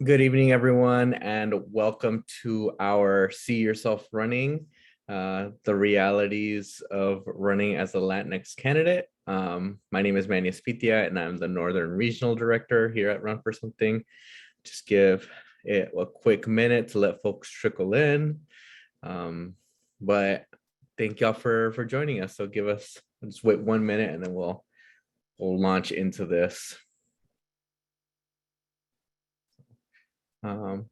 Good evening, everyone, and welcome to our See Yourself Running, the realities of running as a Latinx candidate. My name is Manny Espitia, and I'm the Northern Regional Director here at Run for Something. Just give it a quick minute to let folks trickle in. But thank y'all for joining us. So just wait 1 minute, and then we'll launch into this. Um,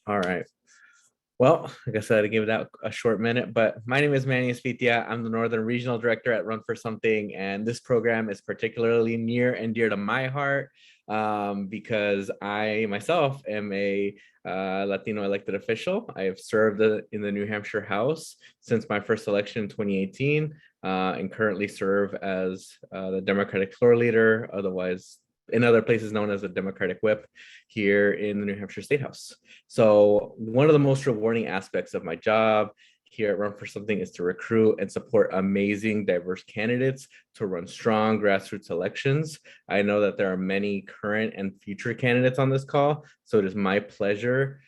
all right. Well, like I said, I gave that a short minute, but my name is Manny Espitia. I'm the Northern Regional Director at Run for Something, and this program is particularly near and dear to my heart because I myself am a Latino elected official. I have served in the New Hampshire House since my first election in 2018 and currently serve as the Democratic floor leader, otherwise in other places known as a Democratic whip here in the New Hampshire State House. So one of the most rewarding aspects of my job here at Run for Something is to recruit and support amazing, diverse candidates to run strong grassroots elections. I know that there are many current and future candidates on this call, so it is my pleasure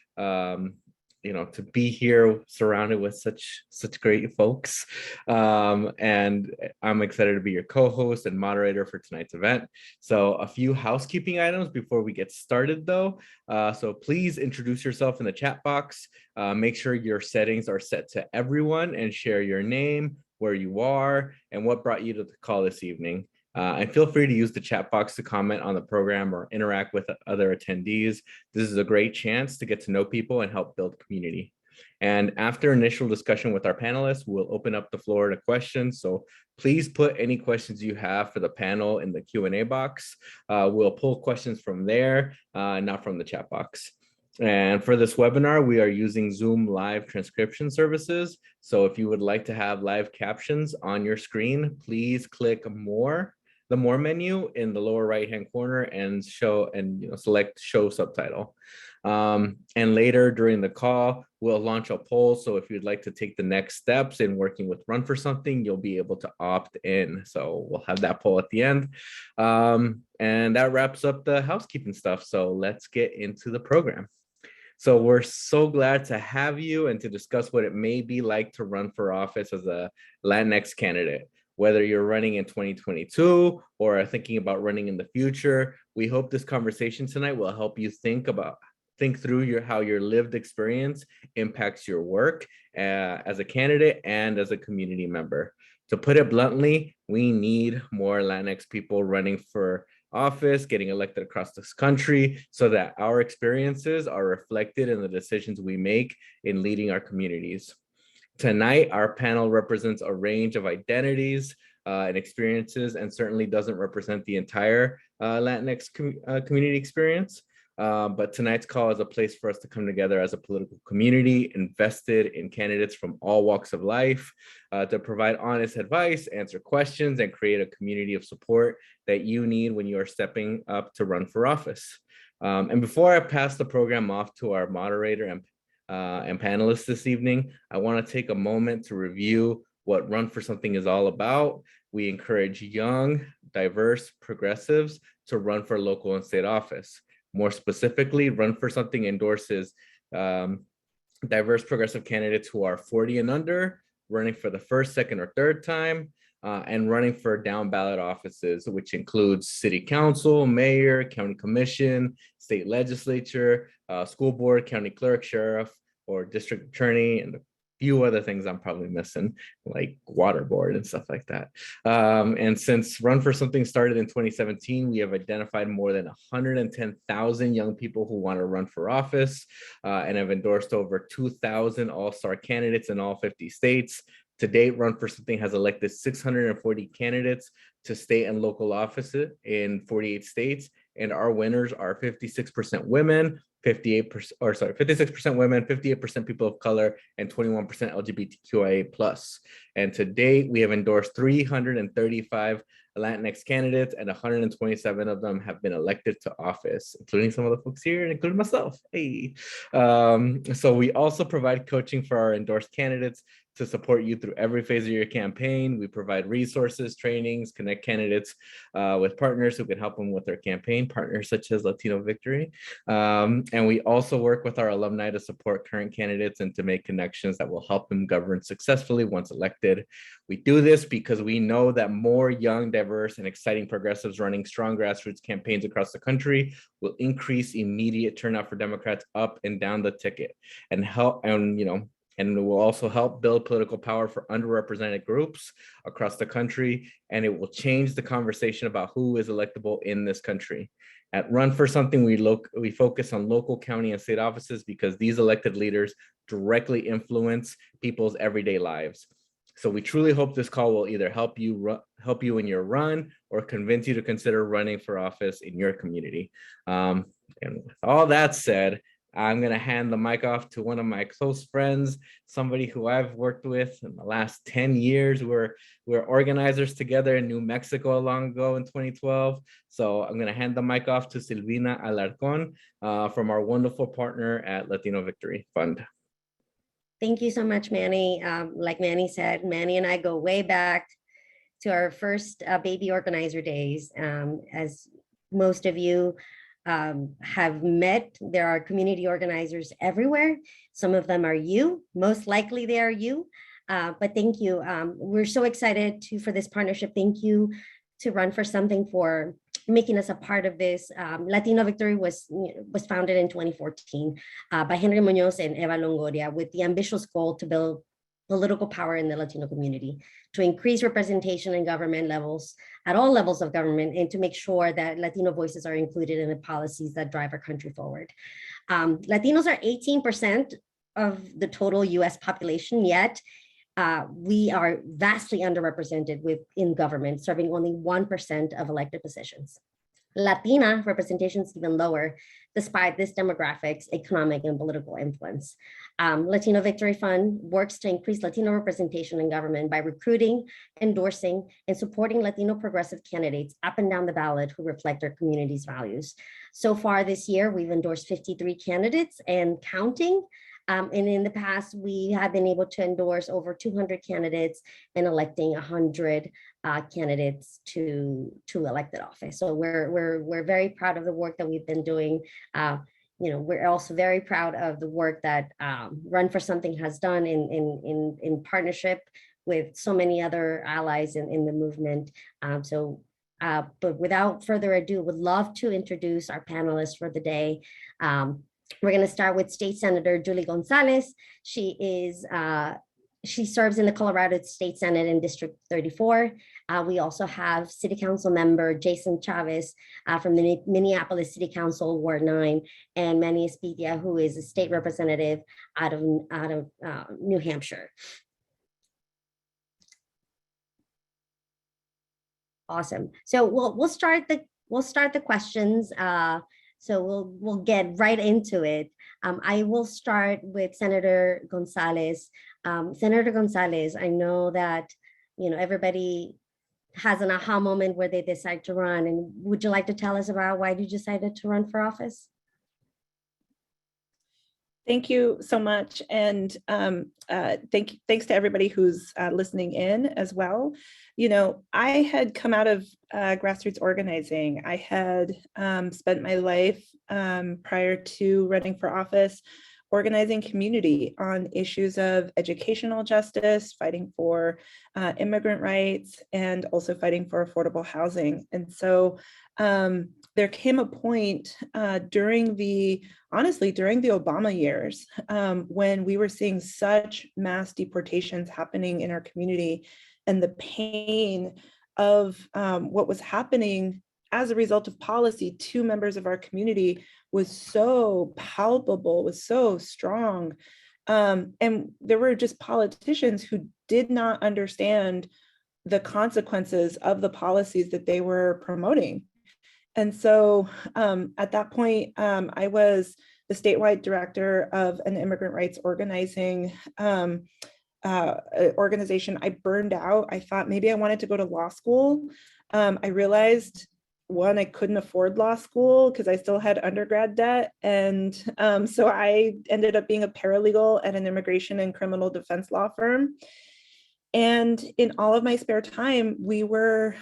to be here surrounded with such great folks. And I'm excited to be your co-host and moderator for tonight's event. So a few housekeeping items before we get started though. So please introduce yourself in the chat box. Make sure your settings are set to everyone and share your name, where you are, and what brought you to the call this evening. And feel free to use the chat box to comment on the program or interact with other attendees. This is a great chance to get to know people and help build community. And after initial discussion with our panelists, we'll open up the floor to questions. So please put any questions you have for the panel in the Q&A box. We'll pull questions from there, not from the chat box. And for this webinar, we are using Zoom live transcription services. So if you would like to have live captions on your screen, please click the more menu in the lower right-hand corner and select show subtitle. And later during the call, we'll launch a poll. So if you'd like to take the next steps in working with Run for Something, you'll be able to opt in. So we'll have that poll at the end. And that wraps up the housekeeping stuff. So let's get into the program. So we're so glad to have you and to discuss what it may be like to run for office as a Latinx candidate. Whether you're running in 2022 or are thinking about running in the future, we hope this conversation tonight will help you think through how your lived experience impacts your work as a candidate and as a community member. To put it bluntly, we need more Latinx people running for office, getting elected across this country so that our experiences are reflected in the decisions we make in leading our communities. Tonight, our panel represents a range of identities and experiences and certainly doesn't represent the entire Latinx community experience. But tonight's call is a place for us to come together as a political community invested in candidates from all walks of life to provide honest advice, answer questions, and create a community of support that you need when you are stepping up to run for office. And before I pass the program off to our moderator and panelists this evening, I want to take a moment to review what Run for Something is all about. We encourage young, diverse progressives to run for local and state office. More specifically, Run for Something endorses diverse progressive candidates who are 40 and under, running for the first, second, or third time, and running for down ballot offices, which includes city council, mayor, county commission, state legislature, school board, county clerk, sheriff, or district attorney, and a few other things I'm probably missing, like water board and stuff like that. And since Run for Something started in 2017, we have identified more than 110,000 young people who want to run for office and have endorsed over 2,000 all-star candidates in all 50 states. To date, Run for Something has elected 640 candidates to state and local offices in 48 states, and our winners are 56% women, 56% women, 58% people of color, and 21% LGBTQIA+. And to date, we have endorsed 335 Latinx candidates, and 127 of them have been elected to office, including some of the folks here, including myself. Hey. So we also provide coaching for our endorsed candidates to support you through every phase of your campaign. We provide resources, trainings, connect candidates with partners who can help them with their campaign, partners such as Latino Victory. And we also work with our alumni to support current candidates and to make connections that will help them govern successfully once elected. We do this because we know that more young, diverse, and exciting progressives running strong grassroots campaigns across the country will increase immediate turnout for Democrats up and down the ticket and help, and it will also help build political power for underrepresented groups across the country, and it will change the conversation about who is electable in this country. At Run for Something, we focus on local, county, and state offices because these elected leaders directly influence people's everyday lives. So we truly hope this call will either help you in your run or convince you to consider running for office in your community. And with all that said, I'm going to hand the mic off to one of my close friends, somebody who I've worked with in the last 10 years. We're organizers together in New Mexico long ago in 2012. So I'm going to hand the mic off to Silvina Alarcon from our wonderful partner at Latino Victory Fund. Thank you so much, Manny. Like Manny said, Manny and I go way back to our first baby organizer days. As most of you have met, there are community organizers everywhere. Some of them are you, most likely they are you, but thank you. We're so excited for this partnership. Thank you to Run for Something for making us a part of this. Latino Victory was founded in 2014 by Henry Munoz and Eva Longoria with the ambitious goal to build political power in the Latino community, to increase representation in government levels, at all levels of government, and to make sure that Latino voices are included in the policies that drive our country forward. Latinos are 18% of the total US population, yet we are vastly underrepresented in government, serving only 1% of elected positions. Latina representation is even lower, despite this demographics, economic, and political influence. Latino Victory Fund works to increase Latino representation in government by recruiting, endorsing, and supporting Latino progressive candidates up and down the ballot who reflect their community's values. So far this year, we've endorsed 53 candidates and counting. And in the past, we have been able to endorse over 200 candidates and electing 100 candidates to elected office. So we're very proud of the work that we've been doing. We're also very proud of the work that Run for Something has done in partnership with so many other allies in the movement. But without further ado, would love to introduce our panelists for the day. We're going to start with State Senator Julie Gonzalez. She serves in the Colorado State Senate in District 34. We also have City Council member Jason Chavez from the Minneapolis City Council, Ward 9, and Manny Espitia, who is a state representative out of New Hampshire. Awesome. So we'll start the questions. So we'll get right into it. I will start with Senator Gonzalez. Senator Gonzalez, I know that everybody has an aha moment where they decide to run. And would you like to tell us about why you decided to run for office? Thank you so much. And thanks to everybody who's listening in as well. I had come out of grassroots organizing. I had spent my life prior to running for office organizing community on issues of educational justice, fighting for immigrant rights, and also fighting for affordable housing. And so there came a point during the Obama years when we were seeing such mass deportations happening in our community, and the pain of what was happening as a result of policy to members of our community was so palpable, was so strong. And there were just politicians who did not understand the consequences of the policies that they were promoting. And so at that point, I was the statewide director of an immigrant rights organizing organization. I burned out. I thought maybe I wanted to go to law school. I realized, one, I couldn't afford law school because I still had undergrad debt. And so I ended up being a paralegal at an immigration and criminal defense law firm. And in all of my spare time, we were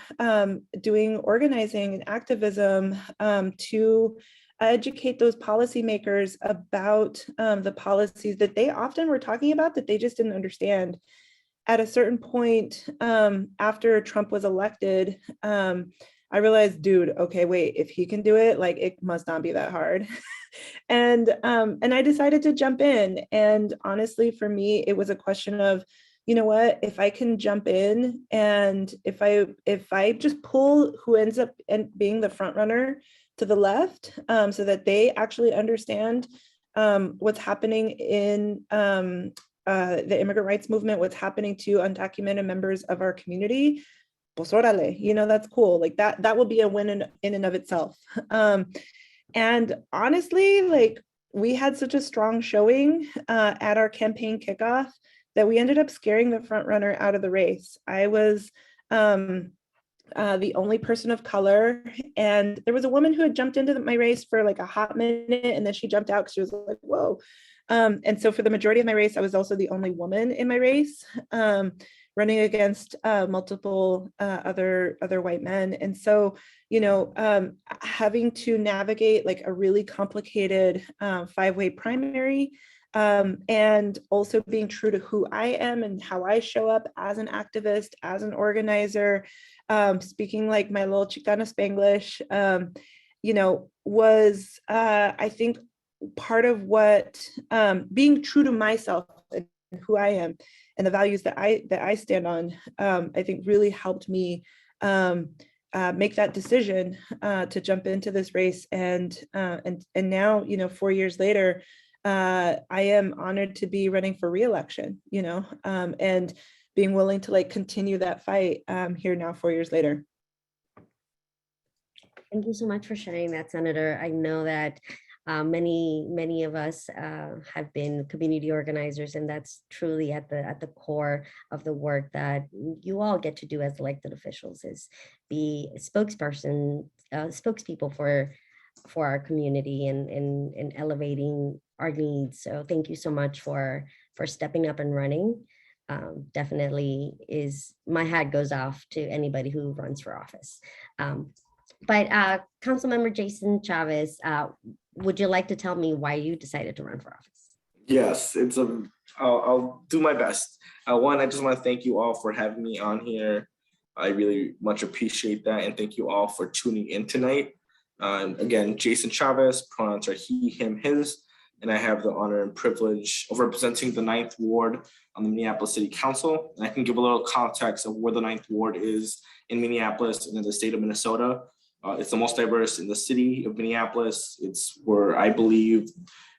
doing organizing and activism to educate those policymakers about the policies that they often were talking about that they just didn't understand. At a certain point, after Trump was elected, I realized, dude, okay, wait, if he can do it, like it must not be that hard. And I decided to jump in. And honestly, for me, it was a question of, you know what, if I can jump in and if I just pull who ends up being the front runner to the left, so that they actually understand what's happening in the immigrant rights movement, what's happening to undocumented members of our community, pues órale, you know, that's cool. Like that will be a win in and of itself. And honestly, like we had such a strong showing at our campaign kickoff that we ended up scaring the front runner out of the race. I was the only person of color, and there was a woman who had jumped into my race for like a hot minute, and then she jumped out because she was like, whoa. And so for the majority of my race, I was also the only woman in my race, running against multiple other white men. And so, you know, having to navigate like a really complicated 5-way primary, and also being true to who I am and how I show up as an activist, as an organizer, speaking like my little Chicana Spanglish, you know, was I think part of what being true to myself and who I am and the values that I stand on, I think really helped me make that decision to jump into this race. And now, you know, 4 years later, I am honored to be running for re-election, you know, and being willing to like continue that fight here now 4 years later. Thank you so much for sharing that, Senator. I know that many of us have been community organizers, and that's truly at the core of the work that you all get to do as elected officials, is be spokespeople for our community and elevating our needs. So thank you so much for stepping up and running. Definitely is, my hat goes off to anybody who runs for office. But Councilmember Jason Chavez, would you like to tell me why you decided to run for office? Yes, I'll do my best. One, I just want to thank you all for having me on here. I really much appreciate that, and thank you all for tuning in tonight. Again, Jason Chavez, pronouns are he, him, his, and I have the honor and privilege of representing the 9th Ward on the Minneapolis City Council. And I can give a little context of where the 9th Ward is in Minneapolis and in the state of Minnesota. It's the most diverse in the city of Minneapolis. It's where I believe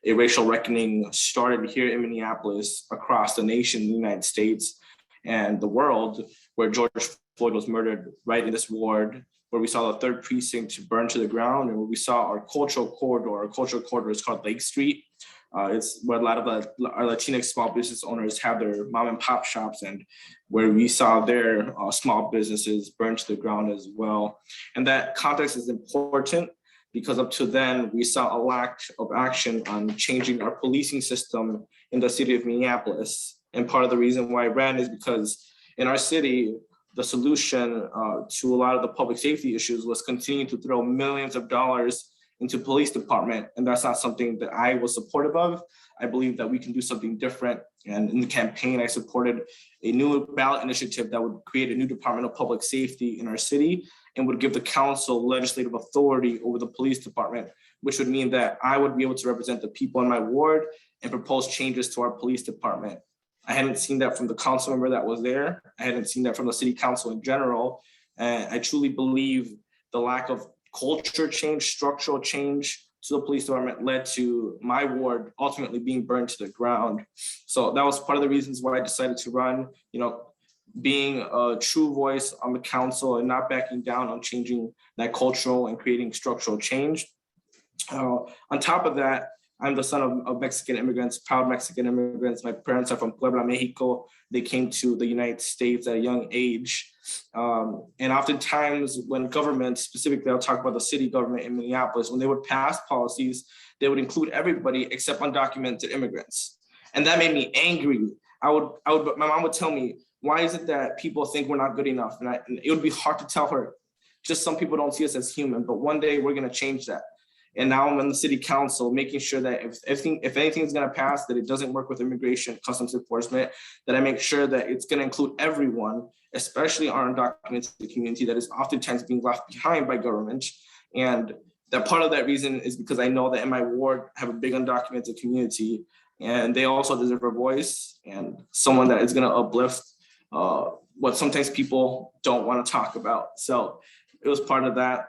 a racial reckoning started here in Minneapolis, across the nation, the United States, and the world, where George Floyd was murdered right in this ward, where we saw the 3rd precinct burn to the ground, and where we saw our cultural corridor. Our cultural corridor is called Lake Street. It's where a lot of our Latinx small business owners have their mom and pop shops, and where we saw their small businesses burn to the ground as well. And that context is important because up to then, we saw a lack of action on changing our policing system in the city of Minneapolis. And part of the reason why I ran is because in our city, the solution to a lot of the public safety issues was continuing to throw millions of dollars into police department. And that's not something that I was supportive of. I believe that we can do something different. And in the campaign, I supported a new ballot initiative that would create a new Department of Public Safety in our city and would give the council legislative authority over the police department, which would mean that I would be able to represent the people in my ward and propose changes to our police department. I hadn't seen that from the council member that was there. I hadn't seen that from the city council in general. And I truly believe the lack of culture change, structural change to the police department led to my ward ultimately being burned to the ground. So that was part of the reasons why I decided to run, you know, being a true voice on the council and not backing down on changing that cultural and creating structural change. On top of that, I'm the son of Mexican immigrants, proud Mexican immigrants. My parents are from Puebla, Mexico. They came to the United States at a young age. And oftentimes when governments, specifically I'll talk about the city government in Minneapolis, when they would pass policies, they would include everybody except undocumented immigrants. And that made me angry. My mom would tell me, why is it that people think we're not good enough? And it would be hard to tell her, just some people don't see us as human, but one day we're gonna change that. And now I'm in the city council, making sure that if anything's gonna pass, that it doesn't work with immigration, customs enforcement, that I make sure that it's gonna include everyone, especially our undocumented community that is oftentimes being left behind by government. And that part of that reason is because I know that in my ward I have a big undocumented community, and they also deserve a voice and someone that is gonna uplift what sometimes people don't wanna talk about. So it was part of that.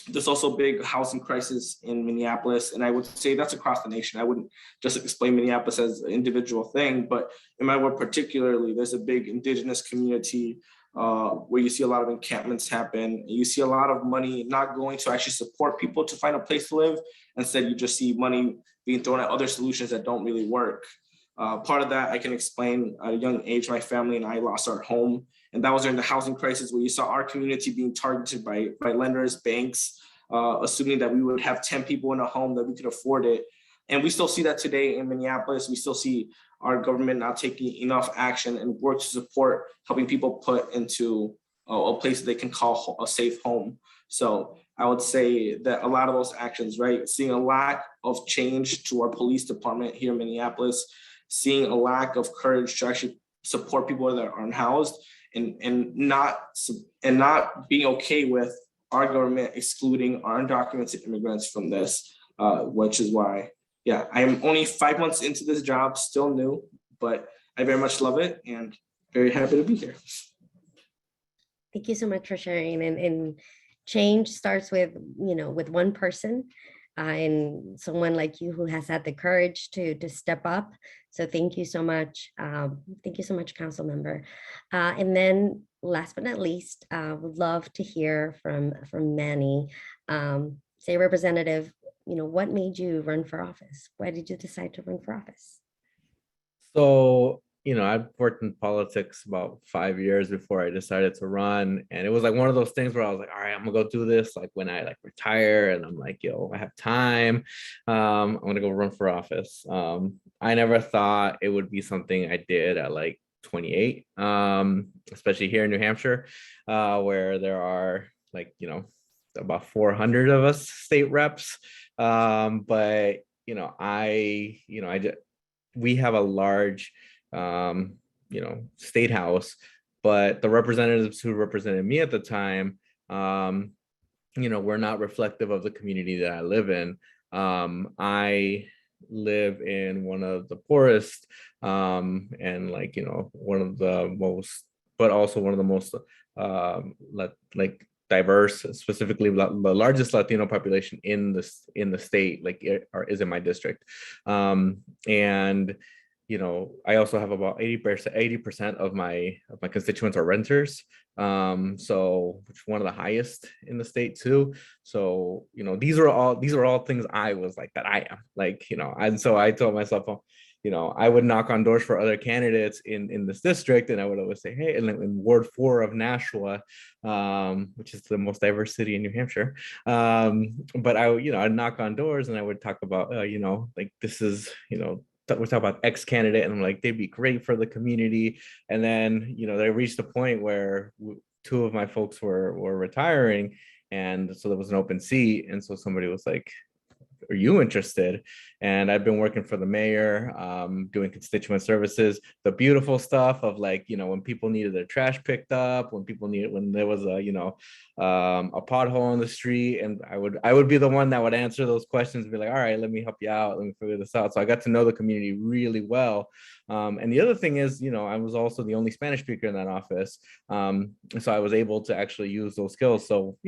There's also a big housing crisis in Minneapolis, and I would say that's across the nation. I wouldn't just explain Minneapolis as an individual thing, but in my work particularly, there's a big indigenous community where you see a lot of encampments happen. You see a lot of money not going to actually support people to find a place to live. Instead, you just see money being thrown at other solutions that don't really work. Part of that I can explain at a young age, my family and I lost our home. And that was during the housing crisis where you saw our community being targeted by lenders, banks, assuming that we would have 10 people in a home, that we could afford it. And we still see that today in Minneapolis. We still see our government not taking enough action and work to support helping people put into a place that they can call a safe home. So I would say that a lot of those actions, right? Seeing a lack of change to our police department here in Minneapolis, seeing a lack of courage to actually support people that are unhoused, and not being okay with our government excluding our undocumented immigrants from this, which is why, yeah, I'm only 5 months into this job, still new, but I very much love it and very happy to be here. Thank you so much for sharing. And change starts with, with one person, and someone like you who has had the courage to step up. So thank you so much. Thank you so much, council member. And then last but not least, would love to hear from Manny. Say, Representative, what made you run for office? Why did you decide to run for office? So, I've worked in politics about 5 years before I decided to run. And it was like one of those things where I was like, all right, I'm gonna go do this. Like when I retire and I'm like, I have time. I'm gonna go run for office. I never thought it would be something I did at 28, especially here in New Hampshire, where there are about 400 of us state reps. But we have a large state house, but the representatives who represented me at the time, were not reflective of the community that I live in. I live in one of the poorest, and one of the most, but also one of the most diverse, specifically the largest Latino population in the state, is in my district. And I also have about 80% of my constituents are renters. So which one of the highest in the state too. So, these are all things I was that I am and so I told myself, I would knock on doors for other candidates in this district, and I would always say, hey, and in Ward 4 of Nashua, which is the most diverse city in New Hampshire. But I'd knock on doors and I would talk about, this is, we're talking about X candidate, and I'm like, they'd be great for the community. And then, they reached a point where two of my folks were retiring, and so there was an open seat. And so somebody was like, are you interested? And I've been working for the mayor, doing constituent services, the beautiful stuff of when people needed their trash picked up, when there was a pothole on the street, and I would be the one that would answer those questions and be like, all right, let me help you out, let me figure this out. So I got to know the community really well. And the other thing is, I was also the only Spanish speaker in that office. So I was able to actually use those skills. So,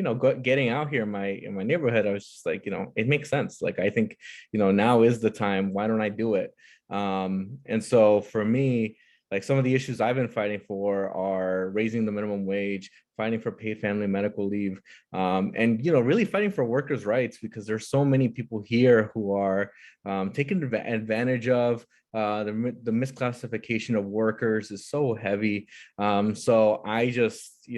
getting out here in my neighborhood, I was just like, it makes sense. I think, now is the time. Why don't I do it? And so for me, some of the issues I've been fighting for are raising the minimum wage, fighting for paid family medical leave, and really fighting for workers' rights, because there's so many people here who are taken advantage of. The misclassification of workers is so heavy. So I just,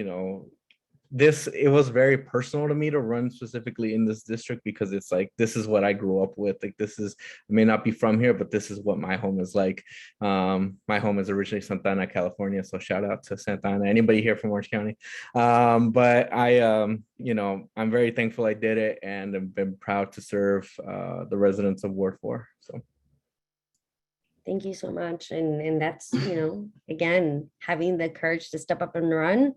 it was very personal to me to run specifically in this district, because it's like, this is what I grew up with. Like, this is, I may not be from here, but this is what my home is like. My home is originally Santa Ana, California, so shout out to Santa Ana, anybody here from Orange County. But I'm very thankful I did it, and I've been proud to serve the residents of Ward 4. So Thank you so much. And that's, again, having the courage to step up and run,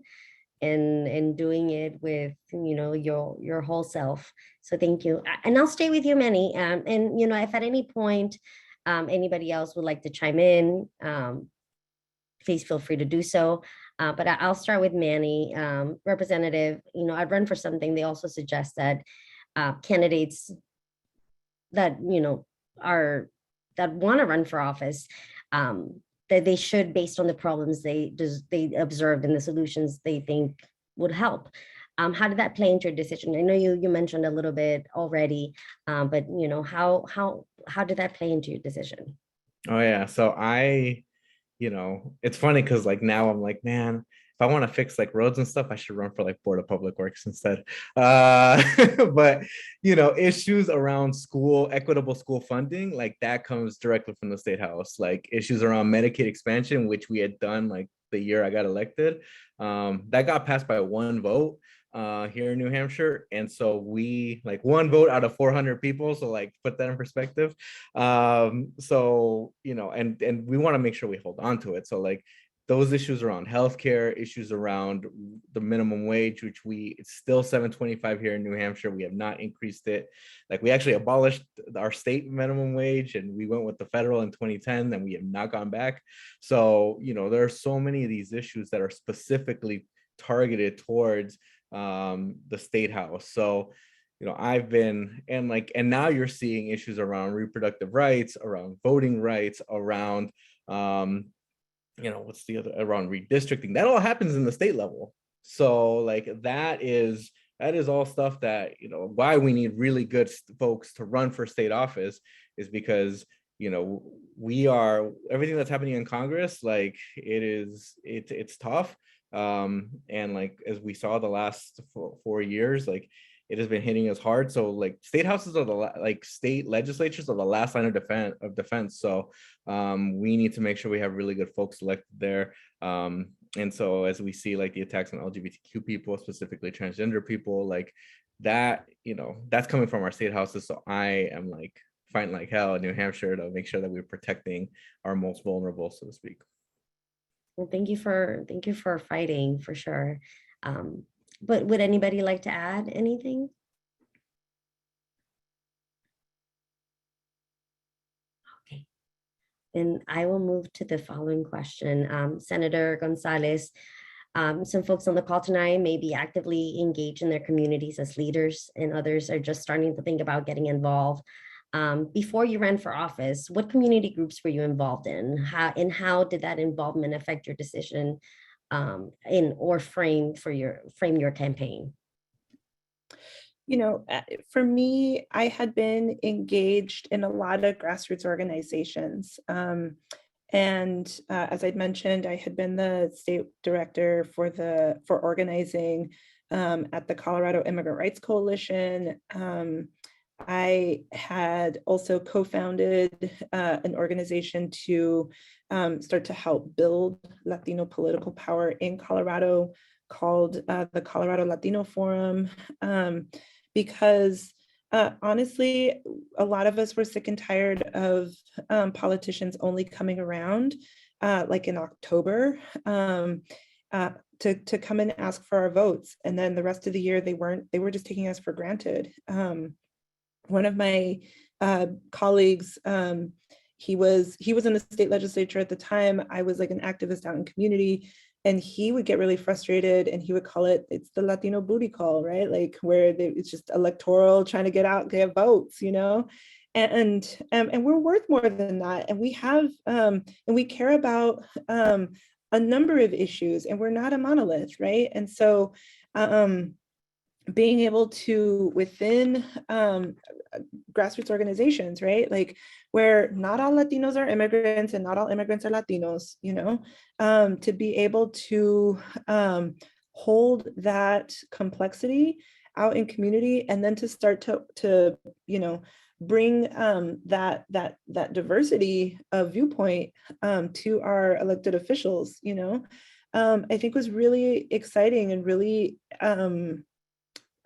and doing it with, your whole self. So thank you. And I'll stay with you, Manny. And if at any point anybody else would like to chime in, please feel free to do so. But I'll start with Manny. Representative, I'd run for something. They also suggest that candidates that, that want to run for office, that they should, based on the problems they observed and the solutions they think would help. How did that play into your decision? I know you mentioned a little bit already, but how did that play into your decision? oh yeah, so it's funny because like now I'm like, man, if I want to fix like roads and stuff, I should run for like Board of Public Works instead. But issues around equitable school funding, like that comes directly from the State House. Like issues around Medicaid expansion, which we had done like the year I got elected, that got passed by one vote here in New Hampshire. And so we like one vote out of 400 people. So like put that in perspective. So, and we want to make sure we hold on to it. So like those issues around healthcare, issues around the minimum wage, which it's still $7.25 here in New Hampshire. We have not increased it. Like we actually abolished our state minimum wage and we went with the federal in 2010, and we have not gone back. So, there are so many of these issues that are specifically targeted towards the State House. So, I've been, and now you're seeing issues around reproductive rights, around voting rights, around, what's the other, around redistricting. That all happens in the state level. So like that is all stuff that, why we need really good folks to run for state office is because, we are, everything that's happening in Congress, like it's tough. And like, as we saw the last 4 years, like it has been hitting us hard. So like state houses are state legislatures are the last line of defense. So we need to make sure we have really good folks elected there. And so as we see like the attacks on LGBTQ people, specifically transgender people, like that, that's coming from our state houses. So I am like fighting like hell in New Hampshire to make sure that we're protecting our most vulnerable, so to speak. Well, thank you for fighting, for sure. But would anybody like to add anything? Okay, then I will move to the following question. Senator Gonzalez, some folks on the call tonight may be actively engaged in their communities as leaders, and others are just starting to think about getting involved. Before you ran for office, what community groups were you involved in? How did that involvement affect your decision frame your campaign? For me, I had been engaged in a lot of grassroots organizations. And as I'd mentioned, I had been the state director for organizing at the Colorado Immigrant Rights Coalition. I had also co-founded an organization to start to help build Latino political power in Colorado called the Colorado Latino Forum, because honestly, a lot of us were sick and tired of politicians only coming around like in October to come and ask for our votes. And then the rest of the year, they were just taking us for granted. One of my colleagues, he was in the state legislature at the time. I was like an activist out in community, and he would get really frustrated, and he would call it's the Latino booty call, right? Like where it's just electoral, trying to get votes, and we're worth more than that. And we have, and we care about a number of issues, and we're not a monolith, right? And so being able to, within grassroots organizations, right? Like where not all Latinos are immigrants and not all immigrants are Latinos, you know, to be able to hold that complexity out in community, and then to start to you know, bring that diversity of viewpoint to our elected officials, you know, I think was really exciting and really, I'm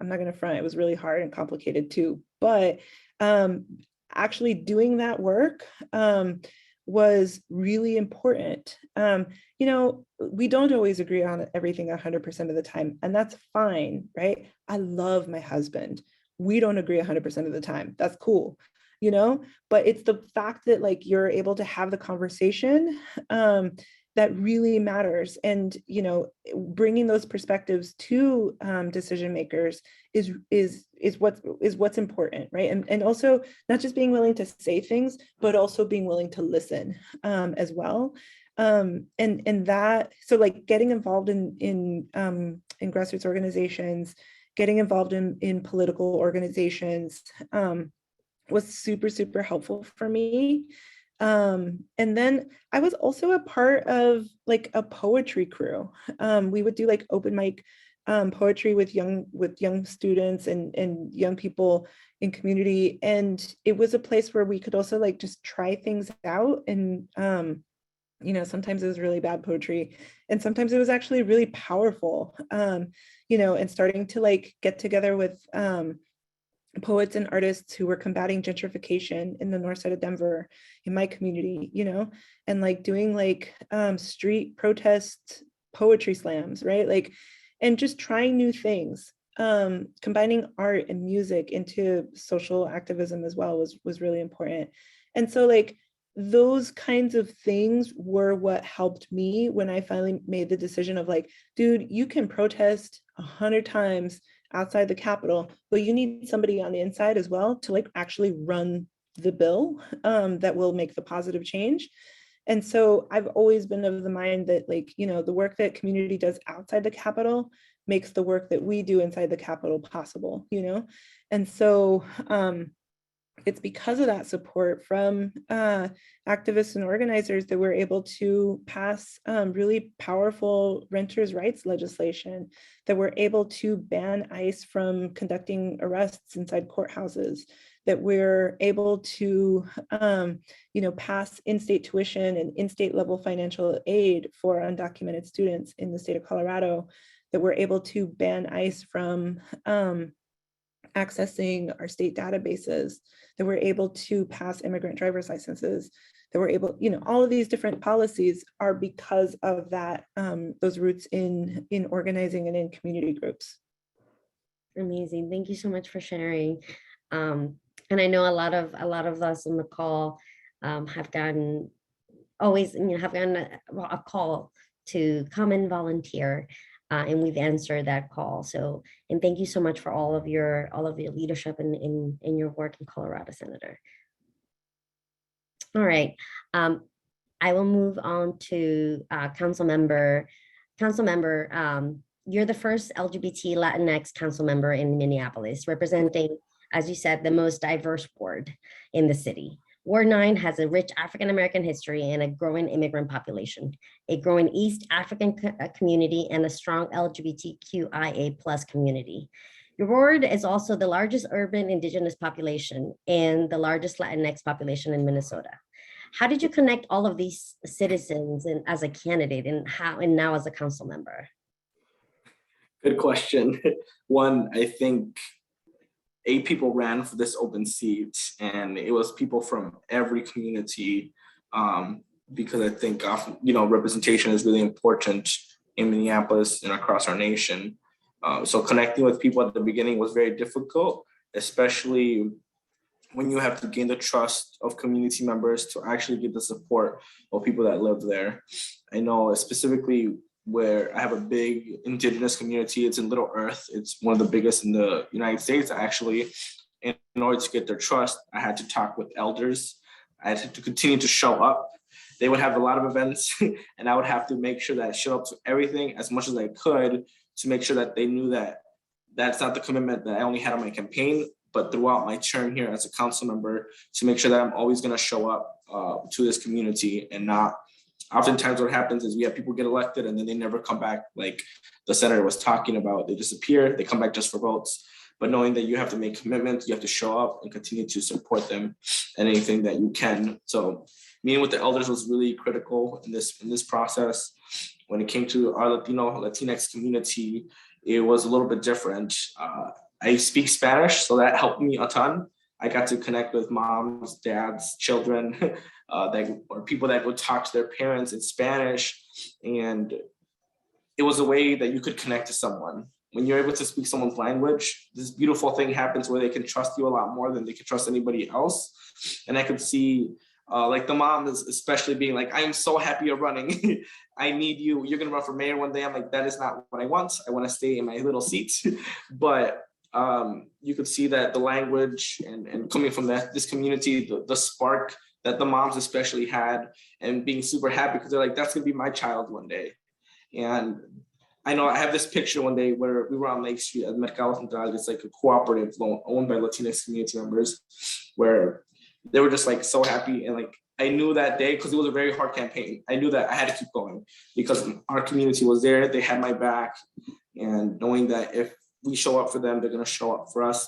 not going to front, it was really hard and complicated too, but actually doing that work was really important. You know, we don't always agree on everything 100% of the time, and that's fine, right? I love my husband. We don't agree 100% of the time. That's cool, you know, but it's the fact that like you're able to have the conversation that really matters. And, you know, bringing those perspectives to decision makers is what's important, right? And also not just being willing to say things, but also being willing to listen as well. And that, so like getting involved in grassroots organizations, getting involved in political organizations was super, super helpful for me. And then I was also a part of like a poetry crew. We would do like open mic poetry with young students and young people in community. And it was a place where we could also like just try things out. And, you know, sometimes it was really bad poetry and sometimes it was actually really powerful, you know, and starting to like get together with poets and artists who were combating gentrification in the north side of Denver, in my community, you know, and like doing like street protest poetry slams, right? Like, and just trying new things, combining art and music into social activism as well was really important. And so like those kinds of things were what helped me when I finally made the decision of like, dude, you can protest 100 times outside the Capitol, but you need somebody on the inside as well to like actually run the bill that will make the positive change. And so I've always been of the mind that like, you know, the work that community does outside the Capitol makes the work that we do inside the Capitol possible, you know? And so it's because of that support from activists and organizers that we're able to pass really powerful renters' rights legislation, that we're able to ban ICE from conducting arrests inside courthouses, that we're able to you know, pass in-state tuition and in-state level financial aid for undocumented students in the state of Colorado, that we're able to ban ICE from accessing our state databases, that we're able to pass immigrant driver's licenses, that we're able, you know, all of these different policies are because of that, those roots in organizing and in community groups. Amazing. Thank you so much for sharing. And I know a lot of us on the call have gotten a call to come and volunteer. And we've answered that call. So, and thank you so much for all of your leadership in your work in Colorado, Senator. All right, I will move on to council member. You're the first LGBT Latinx council member in Minneapolis, representing, as you said, the most diverse ward in the city. Ward 9 has a rich African-American history and a growing immigrant population, a growing East African community, and a strong LGBTQIA+ community. Your ward is also the largest urban Indigenous population and the largest Latinx population in Minnesota. How did you connect all of these citizens and as a candidate and now as a council member? Good question. One, I think 8 people ran for this open seat, and it was people from every community, because I think you know, representation is really important in Minneapolis and across our nation. So connecting with people at the beginning was very difficult, especially when you have to gain the trust of community members to actually get the support of people that live there. I know specifically where I have a big Indigenous community. It's in Little Earth. It's one of the biggest in the United States, actually. And in order to get their trust, I had to talk with elders. I had to continue to show up. they would have a lot of events and I would have to make sure that I showed up to everything as much as I could to make sure that they knew that that's not the commitment that I only had on my campaign, but throughout my term here as a council member, to make sure that I'm always going to show up to this community and not. Oftentimes what happens is we have people get elected and then they never come back, like the senator was talking about. They disappear, they come back just for votes. But knowing that you have to make commitments, you have to show up and continue to support them and anything that you can. So meeting with the elders was really critical in this process. When it came to our Latinx community, it was a little bit different. I speak Spanish, so that helped me a ton. I got to connect with moms, dads, children, or people that would talk to their parents in Spanish. And it was a way that you could connect to someone. When you're able to speak someone's language, this beautiful thing happens where they can trust you a lot more than they can trust anybody else. And I could see like the mom is especially being like, I'm so happy you're running. I need you. You're going to run for mayor one day. I'm like, that is not what I want. I want to stay in my little seat. But you could see that the language and coming from this community, the spark that the moms especially had, and being super happy because they're like, that's going to be my child one day. And I know I have this picture one day where we were on Lake Street at Mercado Central. It's like a cooperative owned by Latinx community members, where they were just like so happy. And like, I knew that day, because it was a very hard campaign, I knew that I had to keep going because our community was there. They had my back. And knowing that if we show up for them, they're going to show up for us.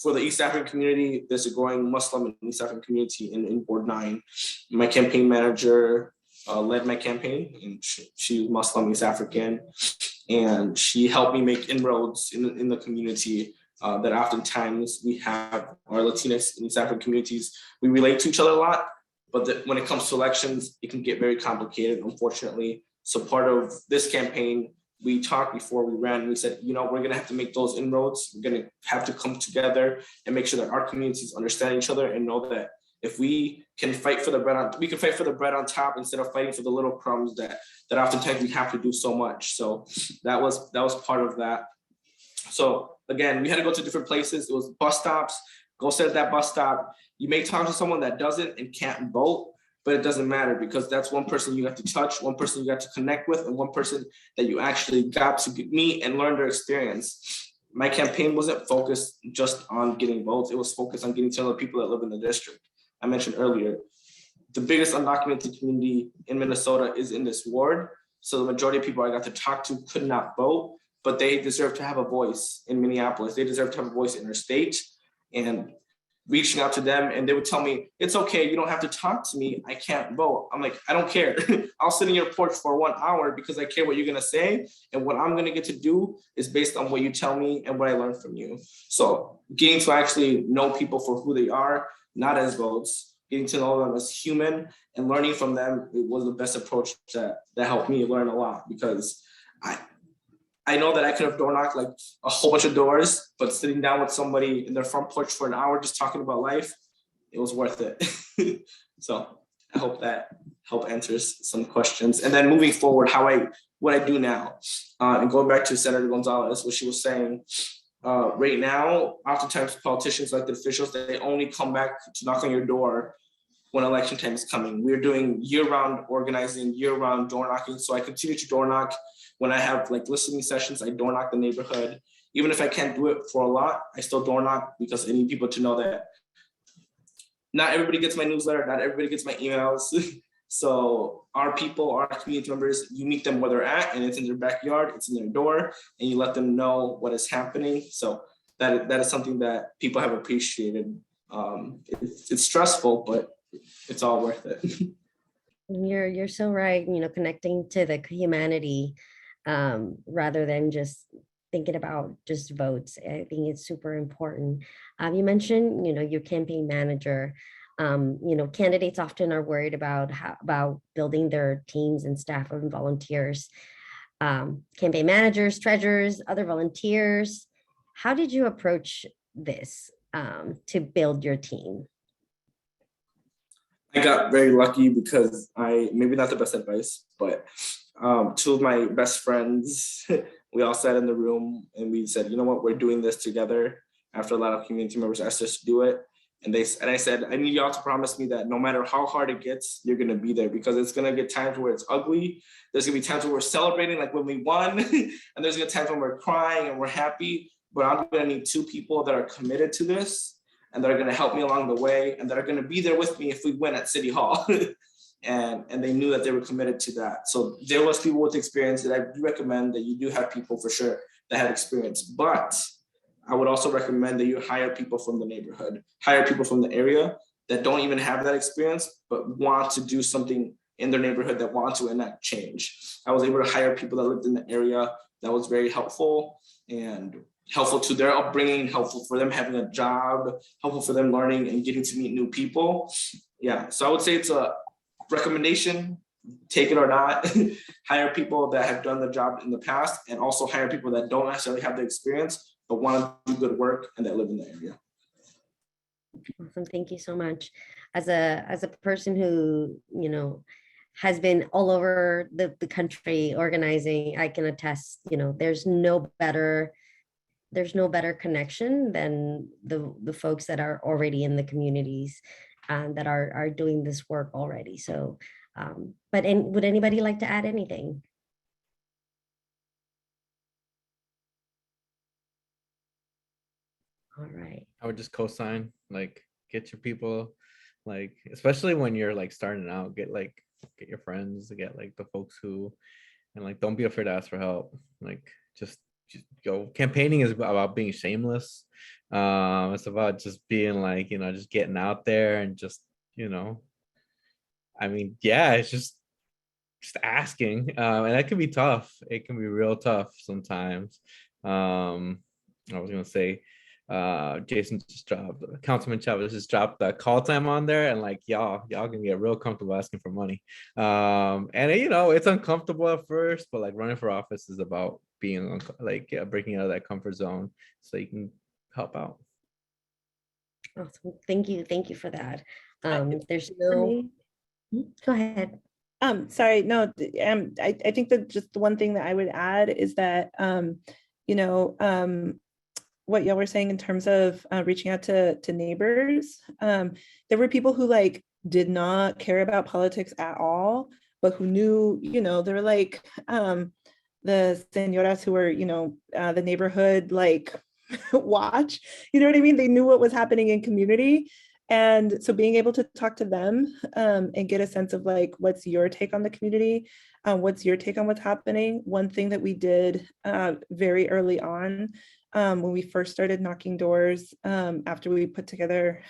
For the East African community, there's a growing Muslim and East African community in Ward 9. My campaign manager led my campaign, and she was Muslim, East African, and she helped me make inroads in the community. That oftentimes we have our Latinx and East African communities, we relate to each other a lot, but when it comes to elections, it can get very complicated, unfortunately. So part of this campaign, we talked before we ran, we said, we're going to have to make those inroads. We're going to have to come together and make sure that our communities understand each other and know that if we can fight for the bread we can fight for the bread on top instead of fighting for the little crumbs that oftentimes we have to do so much. So that was part of that. So again, we had to go to different places. It was bus stops. Go sit at that bus stop. You may talk to someone that doesn't and can't vote, but it doesn't matter because that's one person you got to touch, one person you got to connect with, and one person that you actually got to meet and learn their experience. My campaign wasn't focused just on getting votes. It was focused on getting to know the people that live in the district. I mentioned earlier, the biggest undocumented community in Minnesota is in this ward. So the majority of people I got to talk to could not vote, but they deserve to have a voice in Minneapolis. They deserve to have a voice in their state. And reaching out to them, and they would tell me, it's okay, you don't have to talk to me, I can't vote. I'm like, I don't care. I'll sit in your porch for 1 hour because I care what you're gonna say. And what I'm gonna get to do is based on what you tell me and what I learned from you. So getting to actually know people for who they are, not as votes, getting to know them as human and learning from them, it was the best approach that helped me learn a lot, because I know that I could have door knocked like a whole bunch of doors, but sitting down with somebody in their front porch for an hour just talking about life, it was worth it. So I hope that answers some questions. And then moving forward, what I do now, and going back to Senator Gonzalez, what she was saying, right now, oftentimes politicians, elected officials, they only come back to knock on your door when election time is coming. We're doing year-round organizing, year-round door knocking. So I continue to door knock. When I have like listening sessions, I door knock the neighborhood. Even if I can't do it for a lot, I still door knock because I need people to know that not everybody gets my newsletter, not everybody gets my emails. So our people, our community members, you meet them where they're at, and it's in their backyard, it's in their door, and you let them know what is happening. So that is something that people have appreciated. It's stressful, but it's all worth it. You're so right. Connecting to the humanity rather than just thinking about just votes. I think it's super important. You mentioned, your campaign manager. Candidates often are worried about building their teams and staff and volunteers. Campaign managers, treasurers, other volunteers. How did you approach this to build your team? I got very lucky because maybe not the best advice, but two of my best friends, we all sat in the room and we said, you know what, we're doing this together after a lot of community members asked us to do it. And I said, I need y'all to promise me that no matter how hard it gets, you're gonna be there, because it's gonna get times where it's ugly. There's gonna be times where we're celebrating, like when we won, and there's gonna be times when we're crying and we're happy. But I'm gonna need 2 people that are committed to this and that are gonna help me along the way and that are gonna be there with me if we win at City Hall. And they knew that they were committed to that. So there was people with experience that I do recommend that you do have people for sure that have experience. But I would also recommend that you hire people from the neighborhood, hire people from the area that don't even have that experience, but want to do something in their neighborhood, that want to enact change. I was able to hire people that lived in the area. That was very helpful, and helpful to their upbringing, helpful for them having a job, helpful for them learning and getting to meet new people. Yeah, so I would say it's a recommendation, take it or not. Hire people that have done the job in the past, and also hire people that don't necessarily have the experience but want to do good work and that live in the area. Awesome. Thank you so much. As a person who, has been all over the country organizing, I can attest, there's no better connection than the folks that are already in the communities that are doing this work already. So, would anybody like to add anything? All right. I would just co-sign, like, get your people, like, especially when you're like starting out, get your friends, get like the folks who, and like, don't be afraid to ask for help. Like, just go. Campaigning is about being shameless. It's about just being like, just getting out there and just, I mean, yeah, it's just asking. And that can be tough. It can be real tough sometimes. I was gonna say, Jason just dropped, Councilman Chavez just dropped the call time on there, and like, y'all can get real comfortable asking for money. And it's uncomfortable at first, but like, running for office is about being breaking out of that comfort zone so you can help out. Awesome. Thank you for that. There's For no. me, Go ahead. sorry, no, I think that just the one thing that I would add is that, what y'all were saying in terms of reaching out to neighbors. There were people who like did not care about politics at all, but who knew, they were like the senoras who were, the neighborhood like watch, you know what I mean? They knew what was happening in community. And so being able to talk to them and get a sense of like, what's your take on the community? What's your take on what's happening? One thing that we did very early on when we first started knocking doors, after we put together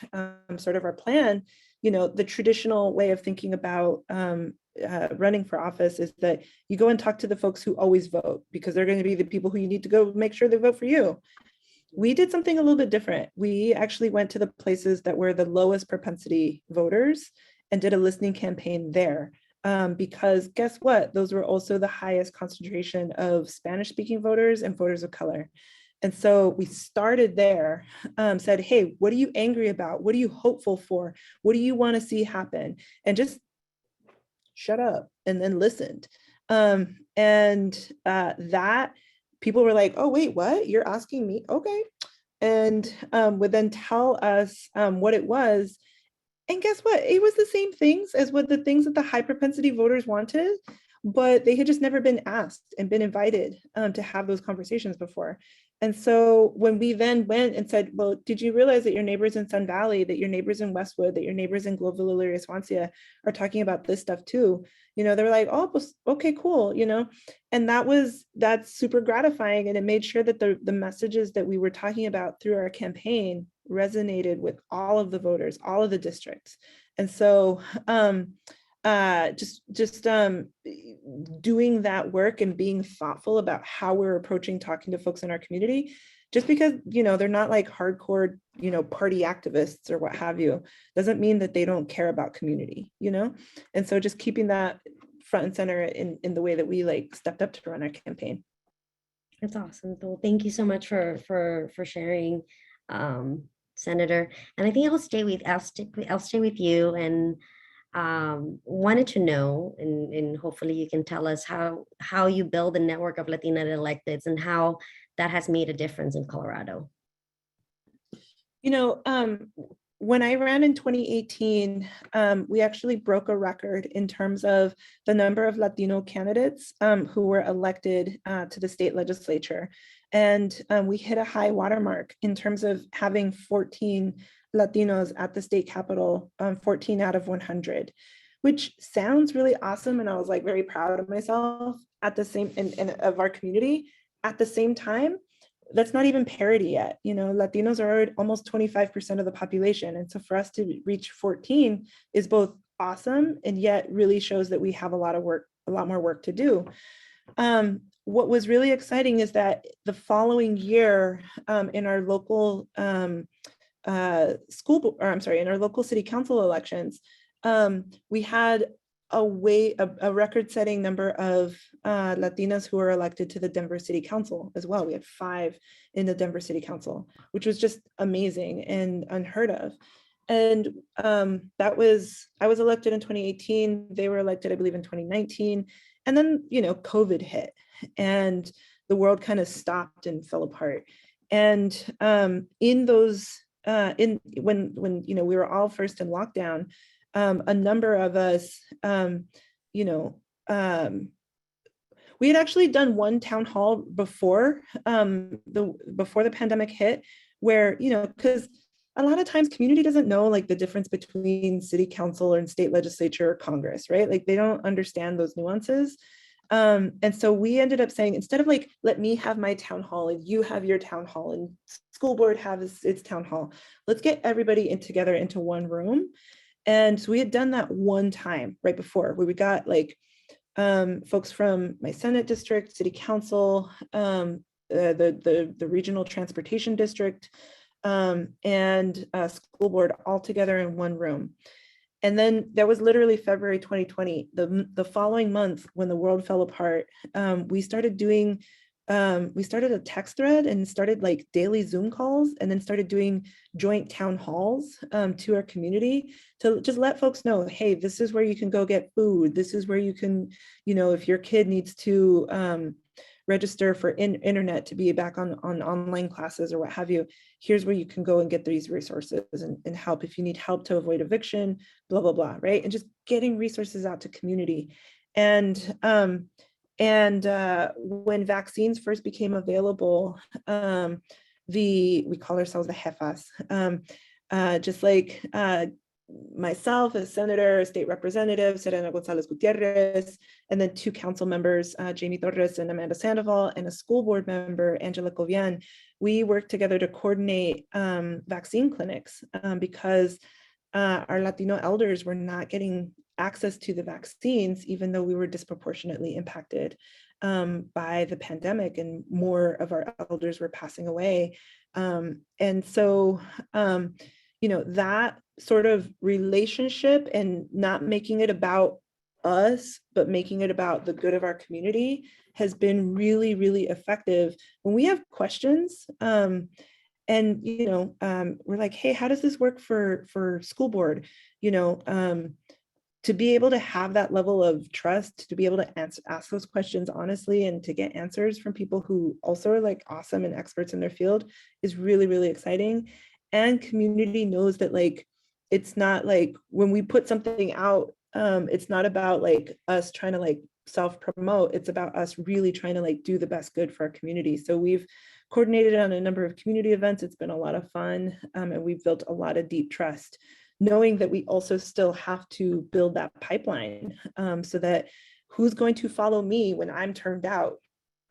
sort of our plan, the traditional way of thinking about running for office is that you go and talk to the folks who always vote, because they're going to be the people who you need to go make sure they vote for you. We did something a little bit different. We actually went to the places that were the lowest propensity voters and did a listening campaign there. Because guess what? Those were also the highest concentration of Spanish-speaking voters and voters of color. And so we started there, said, hey, what are you angry about? What are you hopeful for? What do you want to see happen? And just shut up and then listened. That people were like, oh, wait, what? You're asking me? Okay. And would then tell us what it was. And guess what? It was the same things as what the things that the high propensity voters wanted, but they had just never been asked and been invited to have those conversations before. And so when we then went and said, well, did you realize that your neighbors in Sun Valley, that your neighbors in Westwood, that your neighbors in Globeville, Elyria, Swansea are talking about this stuff too? They were like, oh, okay, cool, and that's super gratifying. And it made sure that the messages that we were talking about through our campaign resonated with all of the voters, all of the districts. And so doing that work and being thoughtful about how we're approaching talking to folks in our community, just because they're not like hardcore party activists or what have you, doesn't mean that they don't care about community. And so just keeping that front and center in the way that we like stepped up to run our campaign. That's awesome. Well, thank you so much for sharing, Senator. And I think I'll stay with you, and wanted to know, and hopefully you can tell us how you build a network of Latina electeds and how that has made a difference in Colorado. when I ran in 2018, we actually broke a record in terms of the number of Latino candidates who were elected to the state legislature. And we hit a high watermark in terms of having 14 Latinos at the state capitol, 14 out of 100, which sounds really awesome. And I was like very proud of myself at the same, and of our community. At the same time, that's not even parity yet. You know, Latinos are almost 25% of the population. And so for us to reach 14 is both awesome and yet really shows that we have a lot more work to do. What was really exciting is that the following year in our local in our local city council elections, we had a record-setting number of Latinas who were elected to the Denver City Council as well. We had 5 in the Denver City Council, which was just amazing and unheard of. And I was elected in 2018. They were elected, I believe, in 2019. And then, you know, COVID hit and the world kind of stopped and fell apart. And in those, when you know, we were all first in lockdown, a number of us, we had actually done one town hall before the pandemic hit, where, you know, because a lot of times community doesn't know like the difference between city council and state legislature or Congress, right? Like they don't understand those nuances. And so we ended up saying, instead of like, let me have my town hall and you have your town hall and school board has its town hall, let's get everybody together into one room. And so we had done that one time right before, where we got like folks from my Senate district, city council, the regional transportation district, and school board all together in one room. And then that was literally February 2020. The following month, when the world fell apart, we started a text thread and started like daily Zoom calls, and then started doing joint town halls to our community to just let folks know, hey, this is where you can go get food. This is where you can, you know, if your kid needs to register for internet to be back on online classes or what have you, here's where you can go and get these resources and help if you need help to avoid eviction, blah, blah, blah, right? And just getting resources out to community. And when vaccines first became available, we call ourselves the jefas, just like myself, a senator, a state representative, Serena Gonzalez Gutierrez, and then 2 council members, Jamie Torres and Amanda Sandoval, and a school board member, Angela Covian. We worked together to coordinate vaccine clinics because our Latino elders were not getting access to the vaccines, even though we were disproportionately impacted by the pandemic and more of our elders were passing away. And so, you know, that sort of relationship and not making it about us, but making it about the good of our community has been really, really effective. When we have questions, and you know, we're like, hey, how does this work for school board? You know, to be able to have that level of trust, to be able to ask those questions honestly and to get answers from people who also are like awesome and experts in their field is really, really exciting. And community knows that like, it's not like when we put something out, it's not about like us trying to like self-promote, it's about us really trying to like do the best good for our community. So we've coordinated on a number of community events. It's been a lot of fun, and we've built a lot of deep trust, knowing that we also still have to build that pipeline, so that who's going to follow me when I'm turned out?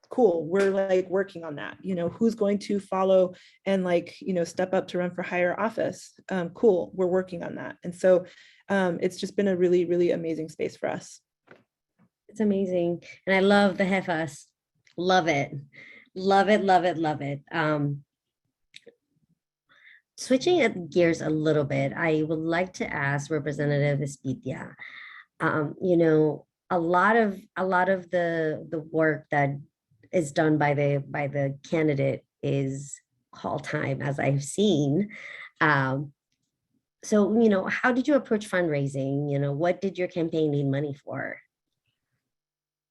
Cool, we're like working on that. You know, who's going to follow and like, you know, step up to run for higher office? Cool, we're working on that. And so it's just been a really, really amazing space for us. It's amazing. And I love the jefas. Love it. Love it, love it, love it. Switching gears a little bit, I would like to ask Representative Espitia, you know, a lot of the work that is done by the candidate is call time, as I've seen. So, you know, how did you approach fundraising? You know, what did your campaign need money for?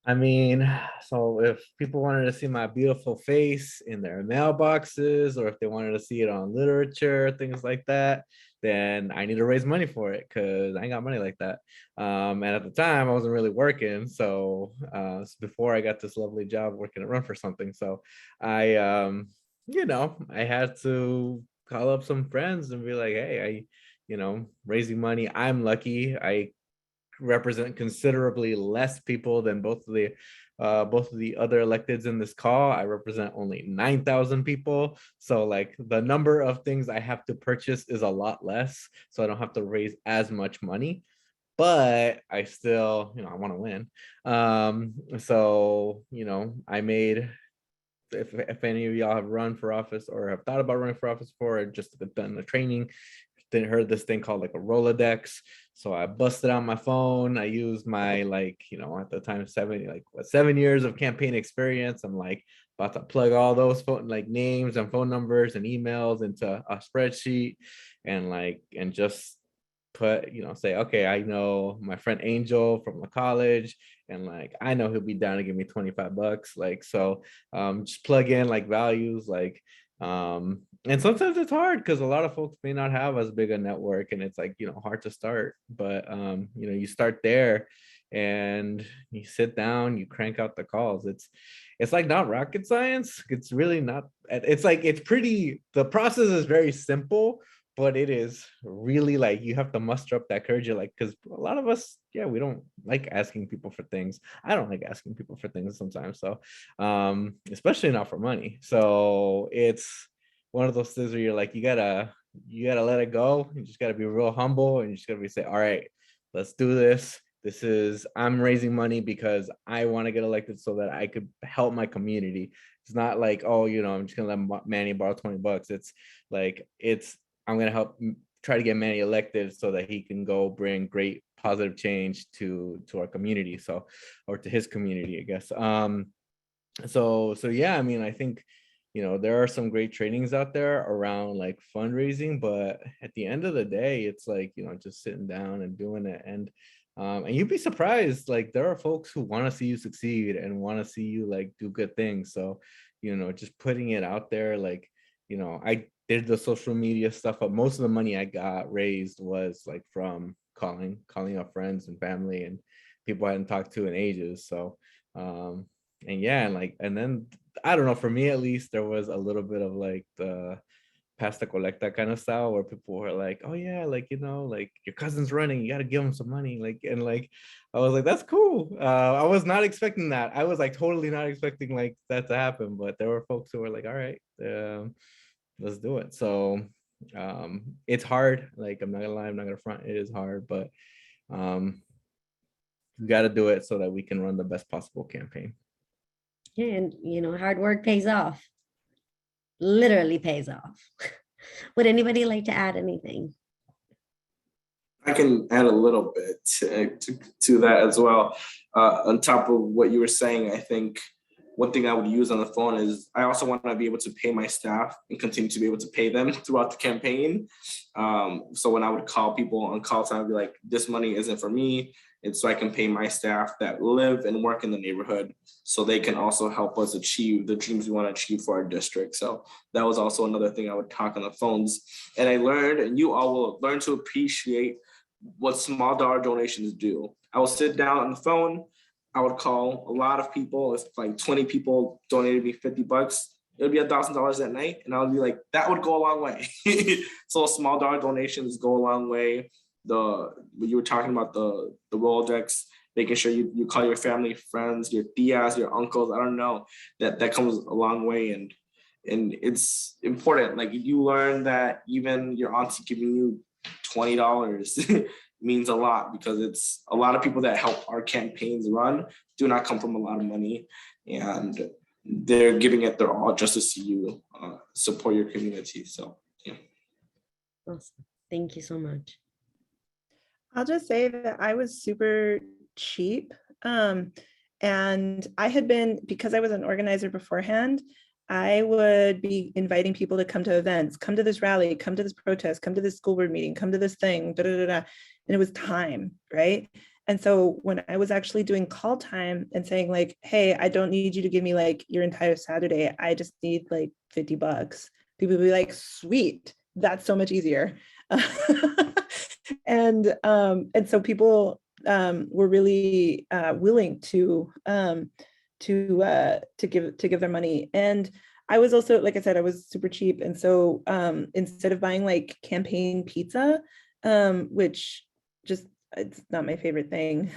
I mean, so if people wanted to see my beautiful face in their mailboxes, or if they wanted to see it on literature, things like that, then I need to raise money for it because I ain't got money like that. And at the time, I wasn't really working. So before I got this lovely job working at Run for Something, so I, I had to call up some friends and be like, hey, raising money. I'm lucky. I represent considerably less people than both of the other electeds in this call. I represent only 9,000 people. So like the number of things I have to purchase is a lot less. So I don't have to raise as much money. But I still, I want to win. I made, if any of y'all have run for office or have thought about running for office before, or just done the training, then heard this thing called like a Rolodex. So I busted out my phone. I used my at the time 7 years of campaign experience. I'm like about to plug all those phone names and phone numbers and emails into a spreadsheet and just put, say, okay, I know my friend Angel from the college, and I know he'll be down to give me $25. Just plug in values, and sometimes it's hard because a lot of folks may not have as big a network, and it's hard to start. But you start there and you sit down, you crank out the calls. It's not rocket science. It's really not. The process is very simple, but it is really you have to muster up that courage. Because a lot of us, yeah, we don't like asking people for things. I don't like asking people for things sometimes. So, especially not for money. So it's one of those things where you're you gotta let it go. You just gotta be real humble, and you just gotta say, all right, let's do this. I'm raising money because I want to get elected so that I could help my community. It's not I'm just gonna let Manny borrow $20. I'm going to help try to get Manny elected so that he can go bring great positive change to our community. Or to his community, I guess. So yeah, I mean, I think, there are some great trainings out there around fundraising, but at the end of the day, it's just sitting down and doing it. And you'd be surprised, there are folks who want to see you succeed and want to see you do good things. So, just putting it out there, I did the social media stuff, but most of the money I got raised was from calling up friends and family and people I hadn't talked to in ages. So, and yeah, and then I don't know, for me at least, there was a little bit of the pasta colecta kind of style where people were like, oh yeah, your cousin's running, you got to give him some money. I was like, that's cool. I was not expecting that. I was totally not expecting that to happen, but there were folks who were like, all right, let's do it. So it's hard. I'm not gonna lie, I'm not gonna front, it is hard, but we got to do it so that we can run the best possible campaign. And hard work pays off. Literally pays off. Would anybody like to add anything? I can add a little bit to that as well. On top of what you were saying, I think one thing I would use on the phone is I also want to be able to pay my staff and continue to be able to pay them throughout the campaign. So when I would call people on call time, I'd be like, this money isn't for me. It's so I can pay my staff that live and work in the neighborhood so they can also help us achieve the dreams we want to achieve for our district. So that was also another thing I would talk on the phones. And I learned, and you all will learn to appreciate what small dollar donations do. I will sit down on the phone. I would call a lot of people. If 20 people donated me $50, it would be $1,000 that night. And I would be like, that would go a long way. So small dollar donations go a long way. When you were talking about the Rolodex, making sure you call your family, friends, your tias, your uncles, I don't know, that comes a long way. And it's important. You learn that even your auntie giving you $20 means a lot, because it's a lot of people that help our campaigns run do not come from a lot of money, and they're giving it their all just to see you support your community. So yeah. Awesome. Thank you so much. I'll just say that I was super cheap. And I had been, because I was an organizer beforehand, I would be inviting people to come to events, come to this rally, come to this protest, come to this school board meeting, come to this thing, da, da, da, da. And it was time, right? And so when I was actually doing call time and saying like, hey, I don't need you to give me like your entire Saturday, I just need like $50. People would be like, sweet, that's so much easier. And so people were really willing to give their money. And I was also, like I said, I was super cheap. And so instead of buying like campaign pizza, which just, it's not my favorite thing.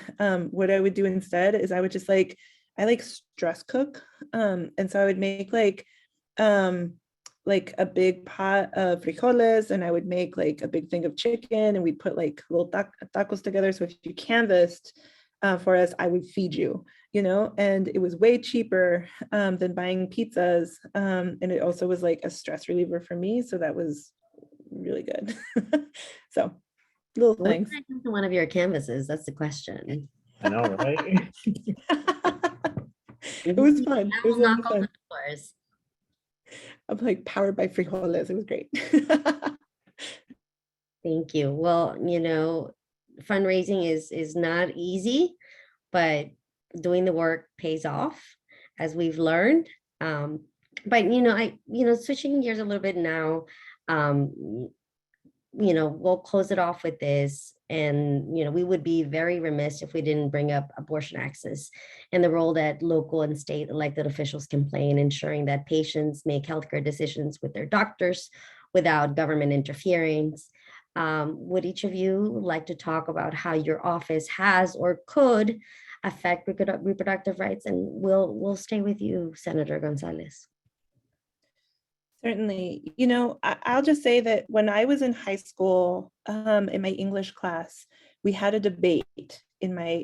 What I would do instead is I would just I like stress cook. And so I would make like a big pot of frijoles, and I would make like a big thing of chicken, and we'd put like little tacos together. So if you canvassed for us, I would feed you, and it was way cheaper than buying pizzas. And it also was like a stress reliever for me. So that was really good. So little What things. happened to one of your canvases? That's the question. I know, right? It was fun. I It was will a lot knock of on fun. the doors. I'm like powered by frijoles. It was great. Thank you. Well, fundraising is not easy, but doing the work pays off, as we've learned. But switching gears a little bit now, we'll close it off with this. And, we would be very remiss if we didn't bring up abortion access and the role that local and state elected officials can play in ensuring that patients make healthcare decisions with their doctors without government interference. Would each of you like to talk about how your office has or could affect reproductive rights? And we'll stay with you, Senator Gonzalez. Certainly. I'll just say that when I was in high school, in my English class, we had a debate in my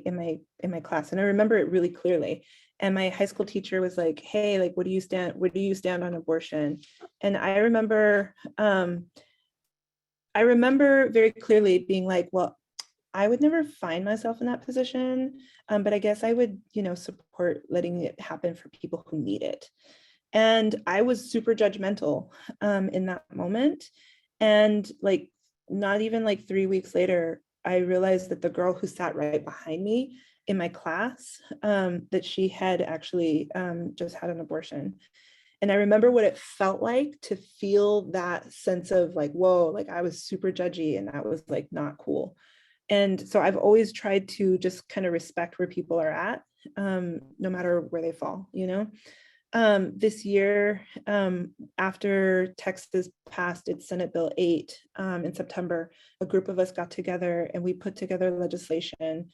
class, and I remember it really clearly. And my high school teacher was like, "Hey, like, where do you stand on abortion?" And I remember very clearly being like, "Well, I would never find myself in that position, but I guess I would, support letting it happen for people who need it." And I was super judgmental in that moment. And like, not even like 3 weeks later, I realized that the girl who sat right behind me in my class, that she had actually just had an abortion. And I remember what it felt like to feel that sense of like, whoa, like I was super judgy and that was like not cool. And so I've always tried to just kind of respect where people are at, no matter where they fall, This year, after Texas passed its Senate Bill 8 in September, a group of us got together and we put together legislation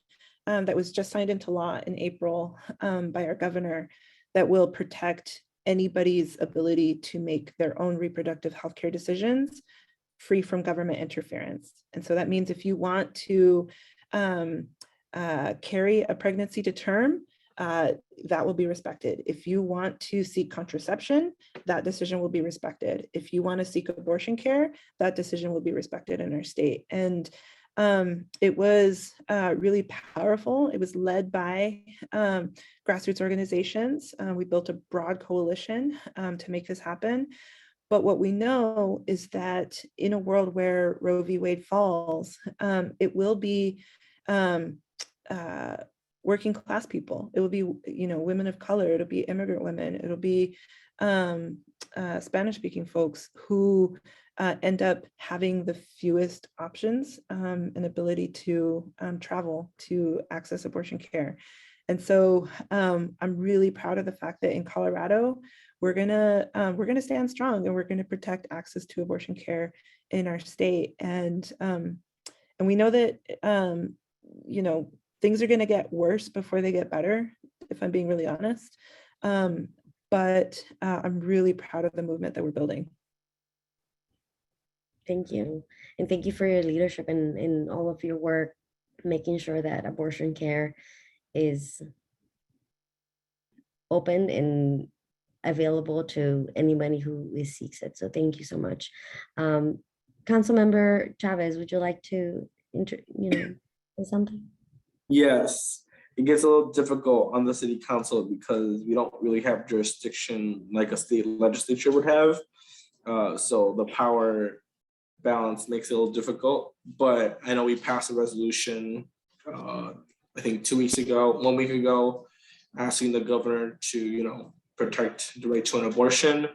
that was just signed into law in April by our governor that will protect anybody's ability to make their own reproductive healthcare decisions free from government interference. And so that means if you want to carry a pregnancy to term, that will be respected. If you want to seek contraception, that decision will be respected. If you want to seek abortion care, that decision will be respected in our state. And it was really powerful. It was led by grassroots organizations. We built a broad coalition to make this happen. But what we know is that in a world where Roe v. Wade falls, it will be working class people. It will be, women of color. It'll be immigrant women. It'll be Spanish speaking folks who end up having the fewest options and ability to travel to access abortion care. And so I'm really proud of the fact that in Colorado, we're gonna stand strong and we're gonna protect access to abortion care in our state. And we know that things are going to get worse before they get better, if I'm being really honest. But I'm really proud of the movement that we're building. Thank you. And thank you for your leadership and in all of your work, making sure that abortion care is open and available to anybody who seeks it. So thank you so much. Councilmember Chavez, would you like to say something? Yes, it gets a little difficult on the city council because we don't really have jurisdiction like a state legislature would have. So the power balance makes it a little difficult, but I know we passed a resolution I think 2 weeks ago, 1 week ago, asking the governor to, protect the right to an abortion.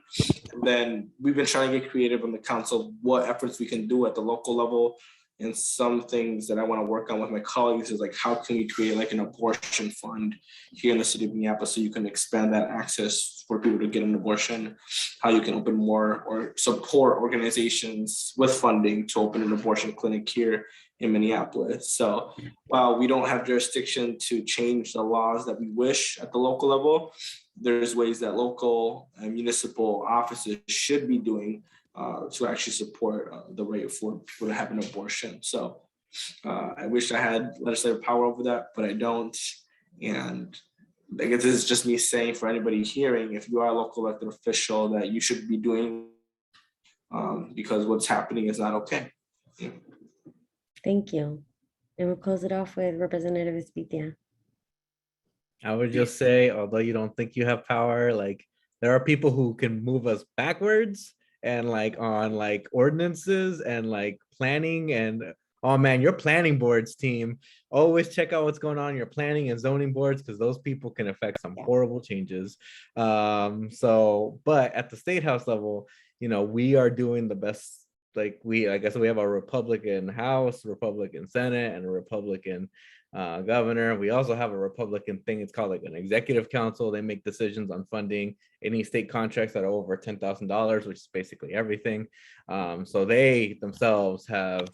And then we've been trying to get creative on the council, what efforts we can do at the local level. And some things that I want to work on with my colleagues is like, how can we create like an abortion fund here in the city of Minneapolis so you can expand that access for people to get an abortion, how you can open more or support organizations with funding to open an abortion clinic here in Minneapolis. So while we don't have jurisdiction to change the laws that we wish at the local level, there's ways that local and municipal offices should be doing to actually support the right for people to have an abortion. So I wish I had legislative power over that, but I don't. And I guess this is just me saying for anybody hearing, if you are a local elected official, that you should be doing because what's happening is not okay. Yeah. Thank you. And we'll close it off with Representative Espitia. I would just say, although you don't think you have power, like there are people who can move us backwards and like on like ordinances and like planning and oh man, your planning boards team, always check out what's going on in your planning and zoning boards because those people can affect some horrible changes. But at the state house level, we are doing the best. Like I guess we have a Republican House, Republican Senate, and a Republican governor. We also have a Republican thing. It's called like an executive council. They make decisions on funding any state contracts that are over $10,000, which is basically everything. So they themselves have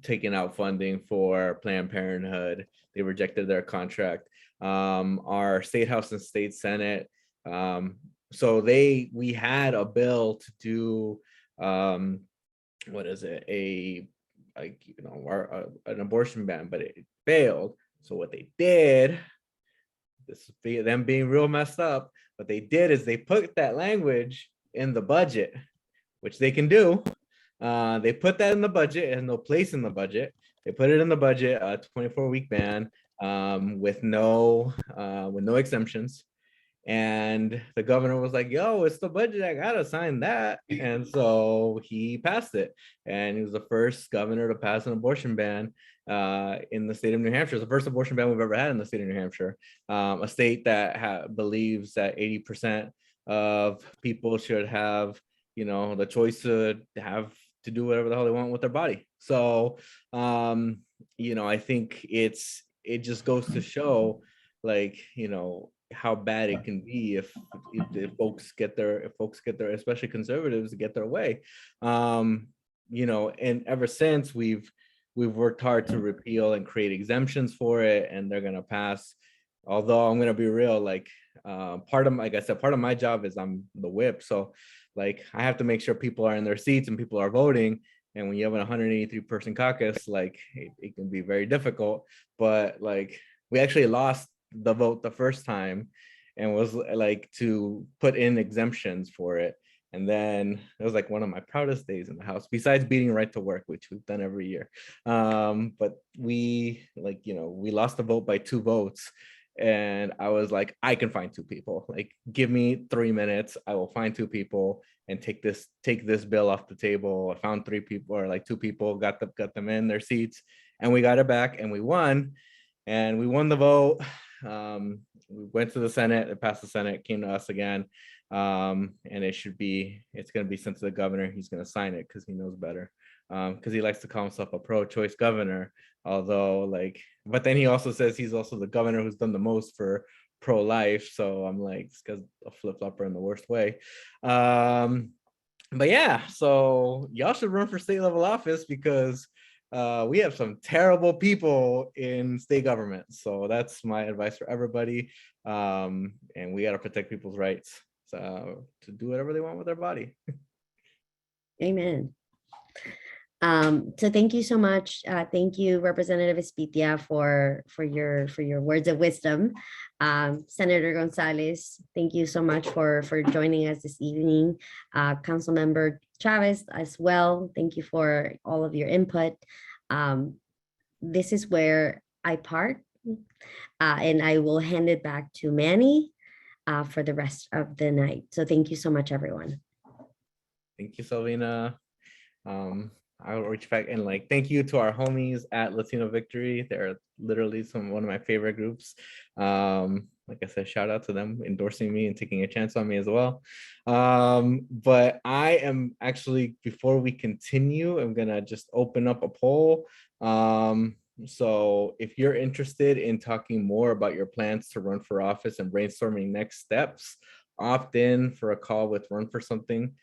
taken out funding for Planned Parenthood. They rejected their contract. Our state house and state senate. So we had a bill to do what is it? An abortion ban, but it failed. So what they did, them being real messed up, what they did is they put that language in the budget, which they can do. They put that in the budget. It has no place in the budget. They put it in the budget, a 24-week ban with no exemptions. And the governor was like, yo, it's the budget, I gotta sign that. And so he passed it. And he was the first governor to pass an abortion ban in the state of New Hampshire. It's the first abortion ban we've ever had in the state of New Hampshire, a state that believes that 80% of people should have, the choice to do whatever the hell they want with their body. So, I think it just goes to show, like, how bad it can be if folks get their, especially conservatives, get their way. And ever since we've worked hard to repeal and create exemptions for it, and they're gonna pass. Although I'm gonna be real, like part of my job is I'm the whip, so like I have to make sure people are in their seats and people are voting. And when you have an 183 person caucus, like it can be very difficult. But like we actually lost the vote the first time and was like to put in exemptions for it. And then it was like one of my proudest days in the House, besides beating right to work, which we've done every year. But we lost the vote by 2 votes. And I was like, I can find 2 people. Like, give me 3 minutes. I will find 2 people and take this bill off the table. I found 3 people, or like 2 people, got them in their seats, and we got it back and we won. And we won the vote. We went to the Senate, it passed the Senate, came to us again. And it's going to be sent to the governor. He's going to sign it because he knows better. Because he likes to call himself a pro-choice governor. Although, but then he also says he's also the governor who's done the most for pro-life. So I'm like, this guy's a flip-flopper in the worst way. But yeah, so y'all should run for state level office because we have some terrible people in state government. So that's my advice for everybody. And we got to protect people's rights to do whatever they want with their body. Amen. So thank you so much. Thank you, Representative Espitia, for your words of wisdom. Senator Gonzalez, thank you so much for joining us this evening. Councilmember Chavez as well. Thank you for all of your input. This is where I part, and I will hand it back to Manny for the rest of the night. So thank you so much, everyone. Thank you, Salvina. I'll reach back and like thank you to our homies at Latino Victory. They're literally one of my favorite groups. Like I said, shout out to them endorsing me and taking a chance on me as well. But I am actually, before we continue, I'm gonna just open up a poll. So if you're interested in talking more about your plans to run for office and brainstorming next steps, opt in for a call with a Run for Something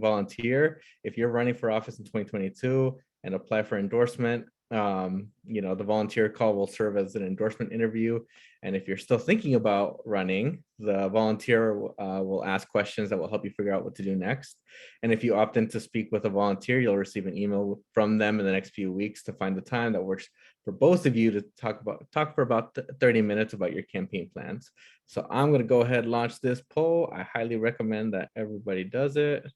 volunteer. If you're running for office in 2022 and apply for endorsement, the volunteer call will serve as an endorsement interview. And if you're still thinking about running, the volunteer will ask questions that will help you figure out what to do next. And if you opt in to speak with a volunteer, you'll receive an email from them in the next few weeks to find the time that works for both of you to talk for about 30 minutes about your campaign plans. So I'm going to go ahead and launch this poll. I highly recommend that everybody does it.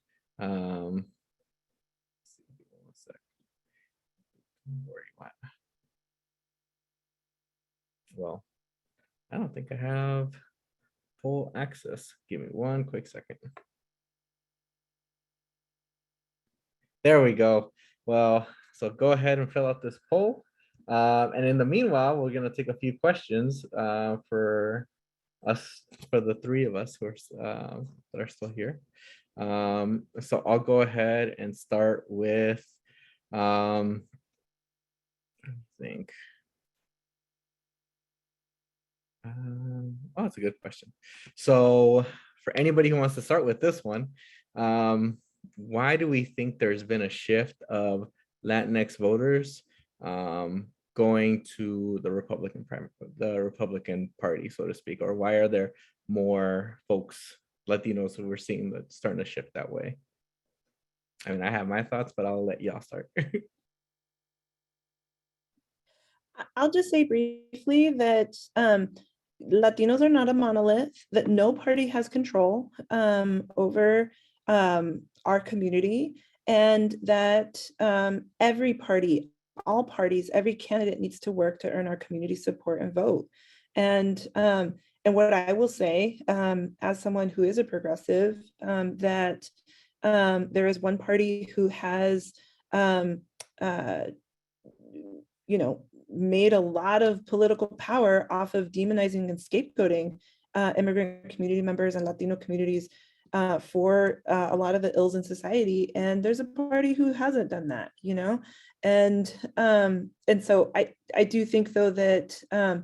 Well, I don't think I have full access. Give me one quick second. There we go. Well, so go ahead and fill out this poll. And in the meanwhile, we're going to take a few questions for the three of us who are that are still here. So I'll go ahead and start with I think. Oh, that's a good question. So for anybody who wants to start with this one, why do we think there's been a shift of Latinx voters going to the Republican Party, so to speak, or why are there more folks, Latinos, who we're seeing that starting to shift that way? I mean, I have my thoughts, but I'll let y'all start. I'll just say briefly that Latinos are not a monolith, that no party has control over our community, and that every party, all parties, every candidate needs to work to earn our community support and vote. And what I will say, as someone who is a progressive, that there is one party who has, made a lot of political power off of demonizing and scapegoating immigrant community members and Latino communities for a lot of the ills in society. And there's a party who hasn't done that, and so I do think, though, that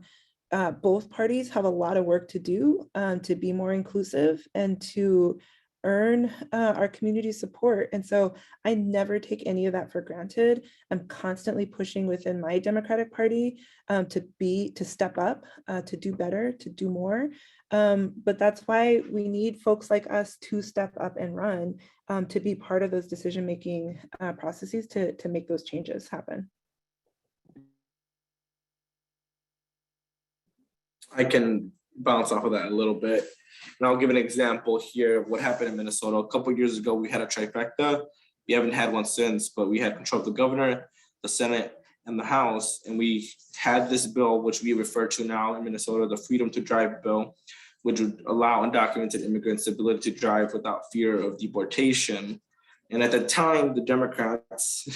both parties have a lot of work to do to be more inclusive and to earn our community support. And so I never take any of that for granted. I'm constantly pushing within my Democratic Party to step up, to do better, to do more. But that's why we need folks like us to step up and run, to be part of those decision-making processes to make those changes happen. I can bounce off of that a little bit. And I'll give an example here of what happened in Minnesota. A couple of years ago, we had a trifecta. We haven't had one since, but we had control of the governor, the Senate, and the House. And we had this bill, which we refer to now in Minnesota, the Freedom to Drive bill, which would allow undocumented immigrants the ability to drive without fear of deportation. And at the time, the Democrats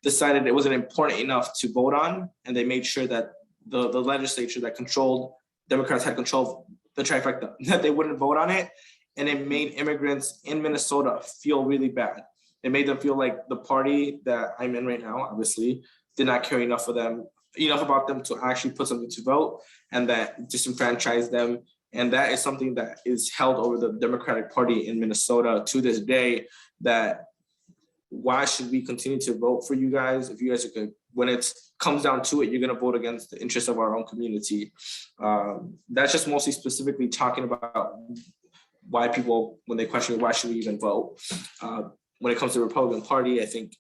decided it wasn't important enough to vote on, and they made sure that the legislature that controlled, Democrats had control of the trifecta, that they wouldn't vote on it. And it made immigrants in Minnesota feel really bad. It made them feel like the party that I'm in right now, obviously, did not care enough about them to actually put something to vote, and that disenfranchised them. And that is something that is held over the Democratic Party in Minnesota to this day, that why should we continue to vote for you guys if you guys are good? When it comes down to it, you're going to vote against the interests of our own community. That's just mostly specifically talking about why people, when they question why should we even vote. When it comes to the Republican Party, I think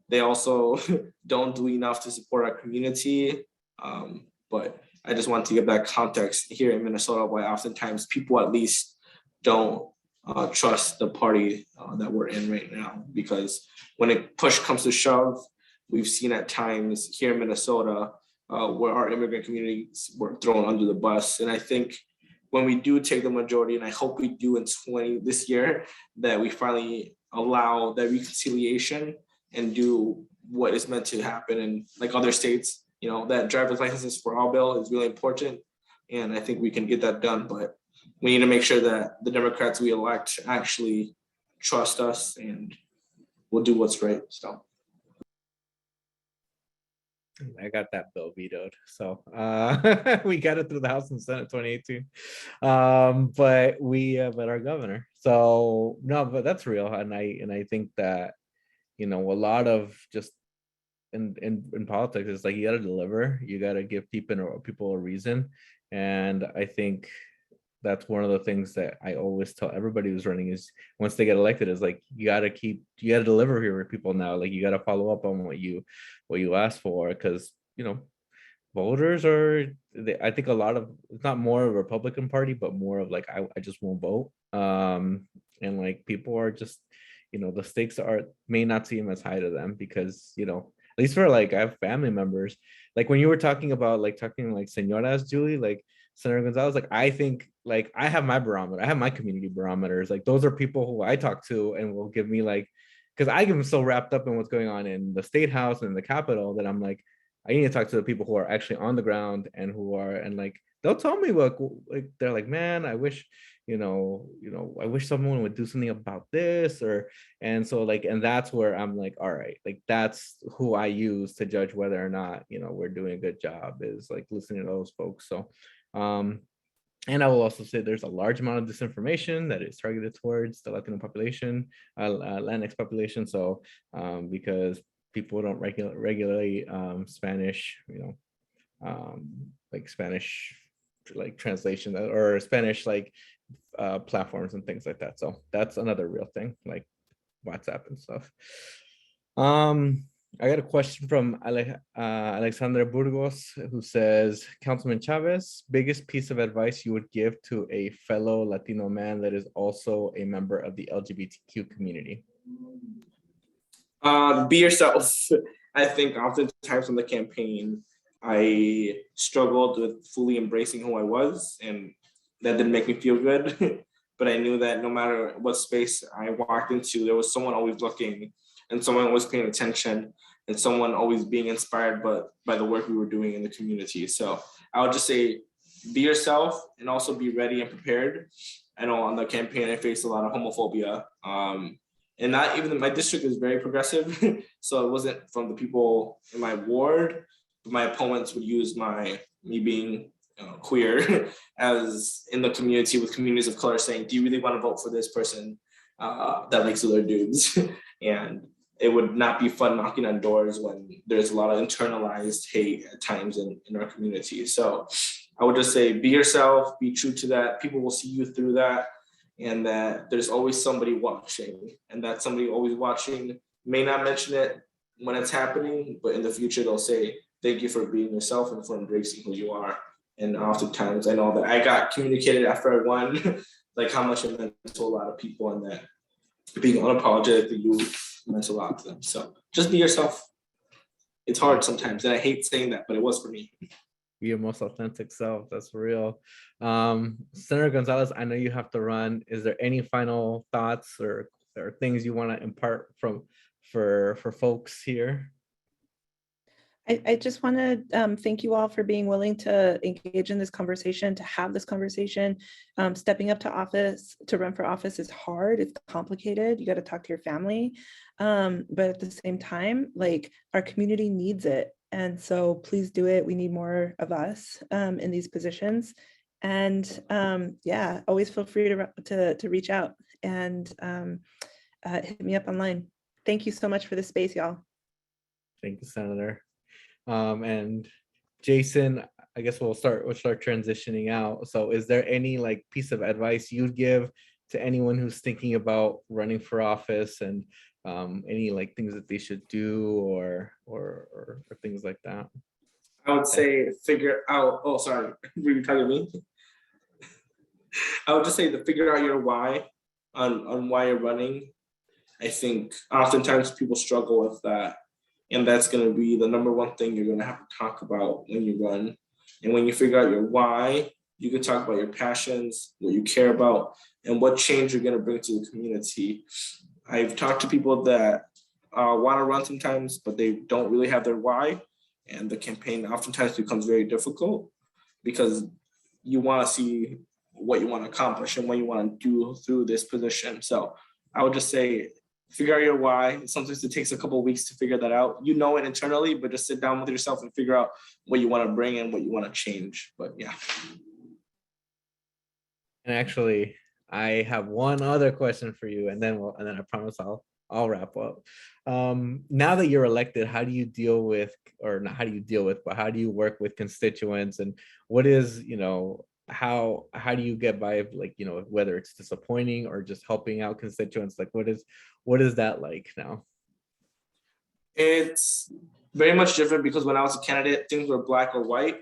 they also don't do enough to support our community. But I just want to give that context here in Minnesota, why oftentimes people at least don't trust the party that we're in right now, because when it push comes to shove, we've seen at times here in Minnesota where our immigrant communities were thrown under the bus. And I think when we do take the majority, and I hope we do in this year, that we finally allow that reconciliation and do what is meant to happen. And like other states, that driver's licenses for all bill is really important. And I think we can get that done, but we need to make sure that the Democrats we elect actually trust us and will do what's right. So I got that bill vetoed. So we got it through the House and Senate 2018. But our governor. So no, but that's real. And I think that, a lot of just in politics, it's like you gotta deliver, you gotta give people a reason. And I think that's one of the things that I always tell everybody who's running is once they get elected is like you gotta deliver here with people now. Like you gotta follow up on what you asked for, because voters I think a lot of, it's not more of a Republican Party, but more of like I just won't vote. And like people are just, the stakes may not seem as high to them because, at least for like I have family members. Like when you were talking about talking señoras, Julie, like Senator Gonzalez, like I think like I have my barometer, I have my community barometers. Like those are people who I talk to and will give me because I am so wrapped up in what's going on in the state house and the Capitol that I'm like, I need to talk to the people who are actually on the ground and they'll tell me they're like, man, I wish, I wish someone would do something about this and that's where I'm like, all right, like that's who I use to judge whether or not, we're doing a good job is like listening to those folks. So, and I will also say there's a large amount of disinformation that is targeted towards the Latino population, Latinx population. So, because people don't regularly Spanish, Spanish translation or Spanish platforms and things like that. So that's another real thing, like WhatsApp and stuff. I got a question from Alexandra Burgos, who says, Councilman Chavez, biggest piece of advice you would give to a fellow Latino man that is also a member of the LGBTQ community? Be yourself. I think oftentimes in the campaign, I struggled with fully embracing who I was, and that didn't make me feel good. But I knew that no matter what space I walked into, there was someone always looking and someone always paying attention and someone always being inspired by the work we were doing in the community. So I would just say, be yourself and also be ready and prepared. I know on the campaign, I faced a lot of homophobia. And not even my district is very progressive. So it wasn't from the people in my ward, but my opponents would use me being queer as in the community with communities of color saying, do you really want to vote for this person that likes other dudes? And it would not be fun knocking on doors when there's a lot of internalized hate at times in our community. So I would just say, be yourself, be true to that. People will see you through that. And that there's always somebody watching, and that somebody always watching may not mention it when it's happening, but in the future they'll say, thank you for being yourself and for embracing who you are. And oftentimes I know that I got communicated after I won, like how much it meant to a lot of people, and that being unapologetic to you meant a lot to them. So just be yourself. It's hard sometimes, and I hate saying that, but it was for me. Be your most authentic self. That's real. Senator Gonzalez, I know you have to run. Is there any final thoughts or things you want to impart for folks here? I just want to thank you all for being willing to engage in this conversation, to have this conversation. Stepping up to office, to run for office is hard. It's complicated. You got to talk to your family. But at the same time, like our community needs it. And so please do it. We need more of us in these positions. And yeah, always feel free to reach out and hit me up online. Thank you so much for the space, y'all. Thank you, Senator. And Jason, I guess we'll start transitioning out. So is there any piece of advice you'd give to anyone who's thinking about running for office, and any things that they should do or things like that? I would say figure out, oh, sorry, were you talking to me? I would just say to figure out your why on why you're running. I think oftentimes people struggle with that. And that's going to be the number one thing you're going to have to talk about when you run. And when you figure out your why, you can talk about your passions, what you care about, and what change you're going to bring to the community. I've talked to people that want to run sometimes, but they don't really have their why. And the campaign oftentimes becomes very difficult because you want to see what you want to accomplish and what you want to do through this position. So I would just say, figure out your why. Sometimes it takes a couple of weeks to figure that out. You know it internally, but just sit down with yourself and figure out what you want to bring and what you want to change. But yeah. And actually, I have one other question for you, and then I promise I'll wrap up. Now that you're elected, how do you deal with, or not how do you deal with, but how do you work with constituents, and what is, how do you get by, like, whether it's disappointing or just helping out constituents, like what is that like now? It's very much different because when I was a candidate, things were black or white.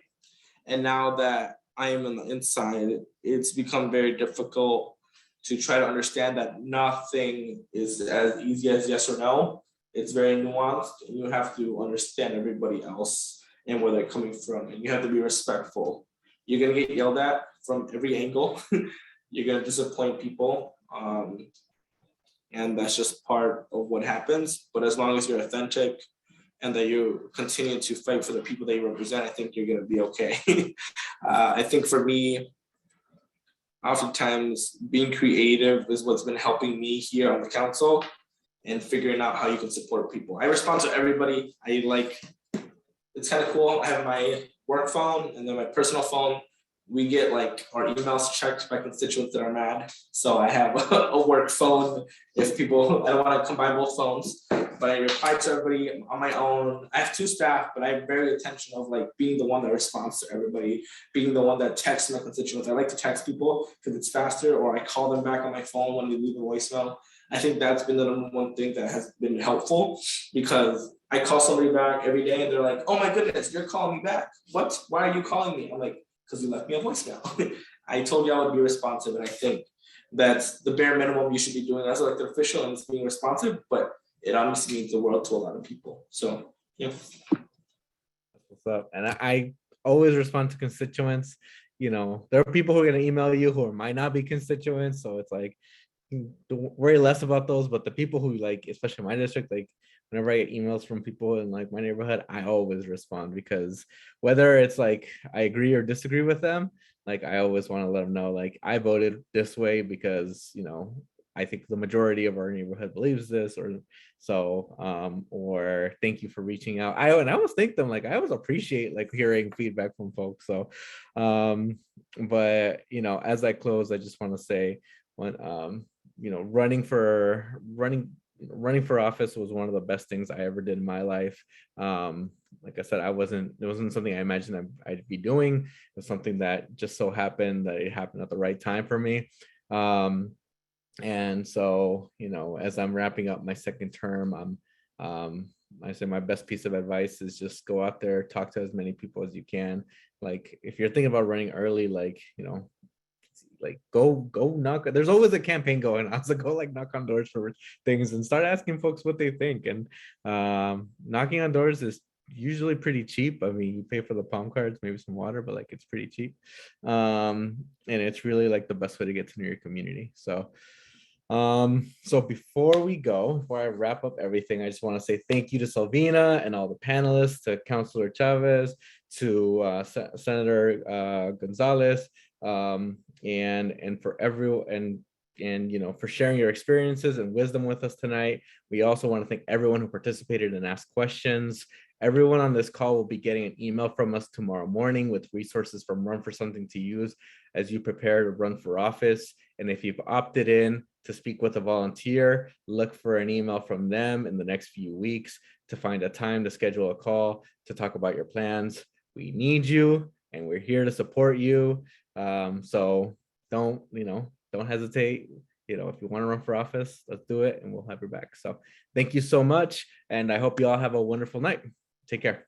And now that I am on the inside, it's become very difficult to try to understand that nothing is as easy as yes or no. It's very nuanced, and you have to understand everybody else and where they're coming from, and you have to be respectful. You're gonna get yelled at from every angle. You're gonna disappoint people, and that's just part of what happens. But as long as you're authentic and that you continue to fight for the people that you represent, I think you're gonna be okay. I think for me, oftentimes being creative is what's been helping me here on the council and figuring out how you can support people. I respond to everybody. It's kind of cool. I have my work phone and then my personal phone. We get like our emails checked by constituents that are mad. So I have a work phone if people, I don't want to combine both phones, but I reply to everybody on my own. I have two staff, but I'm very attention of like being the one that responds to everybody, being the one that texts my constituents. I like to text people because it's faster, or I call them back on my phone when they leave a voicemail. I think that's been the number one thing that has been helpful, because I call somebody back every day and they're like, oh my goodness, you're calling me back. What? Why are you calling me? I'm like, because you left me a voicemail. I told you I would be responsive, and I think that's the bare minimum you should be doing as an elected official, and it's being responsive, but it obviously means the world to a lot of people. So, yeah. That's what's up. And I always respond to constituents. There are people who are going to email you who might not be constituents. So it's like, don't worry less about those. But the people who, like, especially in my district, like whenever I get emails from people in like my neighborhood, I always respond, because whether it's like I agree or disagree with them, like I always want to let them know, like, I voted this way because, I think the majority of our neighborhood believes this, or so, or thank you for reaching out. I always thank them. Like, I always appreciate like hearing feedback from folks. So, but as I close, I just want to say, when running for office was one of the best things I ever did in my life. Like I said, it wasn't something I imagined I'd be doing. It was something that just so happened that it happened at the right time for me. And so, as I'm wrapping up my second term, I say my best piece of advice is just go out there, talk to as many people as you can. Like, if you're thinking about running early, like, like go knock. There's always a campaign going on, so go like knock on doors for things and start asking folks what they think. And knocking on doors is usually pretty cheap. I mean, you pay for the palm cards, maybe some water, but like it's pretty cheap. And it's really like the best way to get to know your community. So before I wrap up everything, I just want to say thank you to Selvina and all the panelists, to Councilor Chavez, to Senator Gonzalez, and for everyone, and for sharing your experiences and wisdom with us tonight. We also want to thank everyone who participated and asked questions. Everyone on this call will be getting an email from us tomorrow morning with resources from Run for Something to use as you prepare to run for office. And if you've opted in to speak with a volunteer, look for an email from them in the next few weeks to find a time to schedule a call to talk about your plans. We need you, and we're here to support you. So don't hesitate. If you want to run for office, let's do it, and we'll have your back. So thank you so much, and I hope you all have a wonderful night. Take care.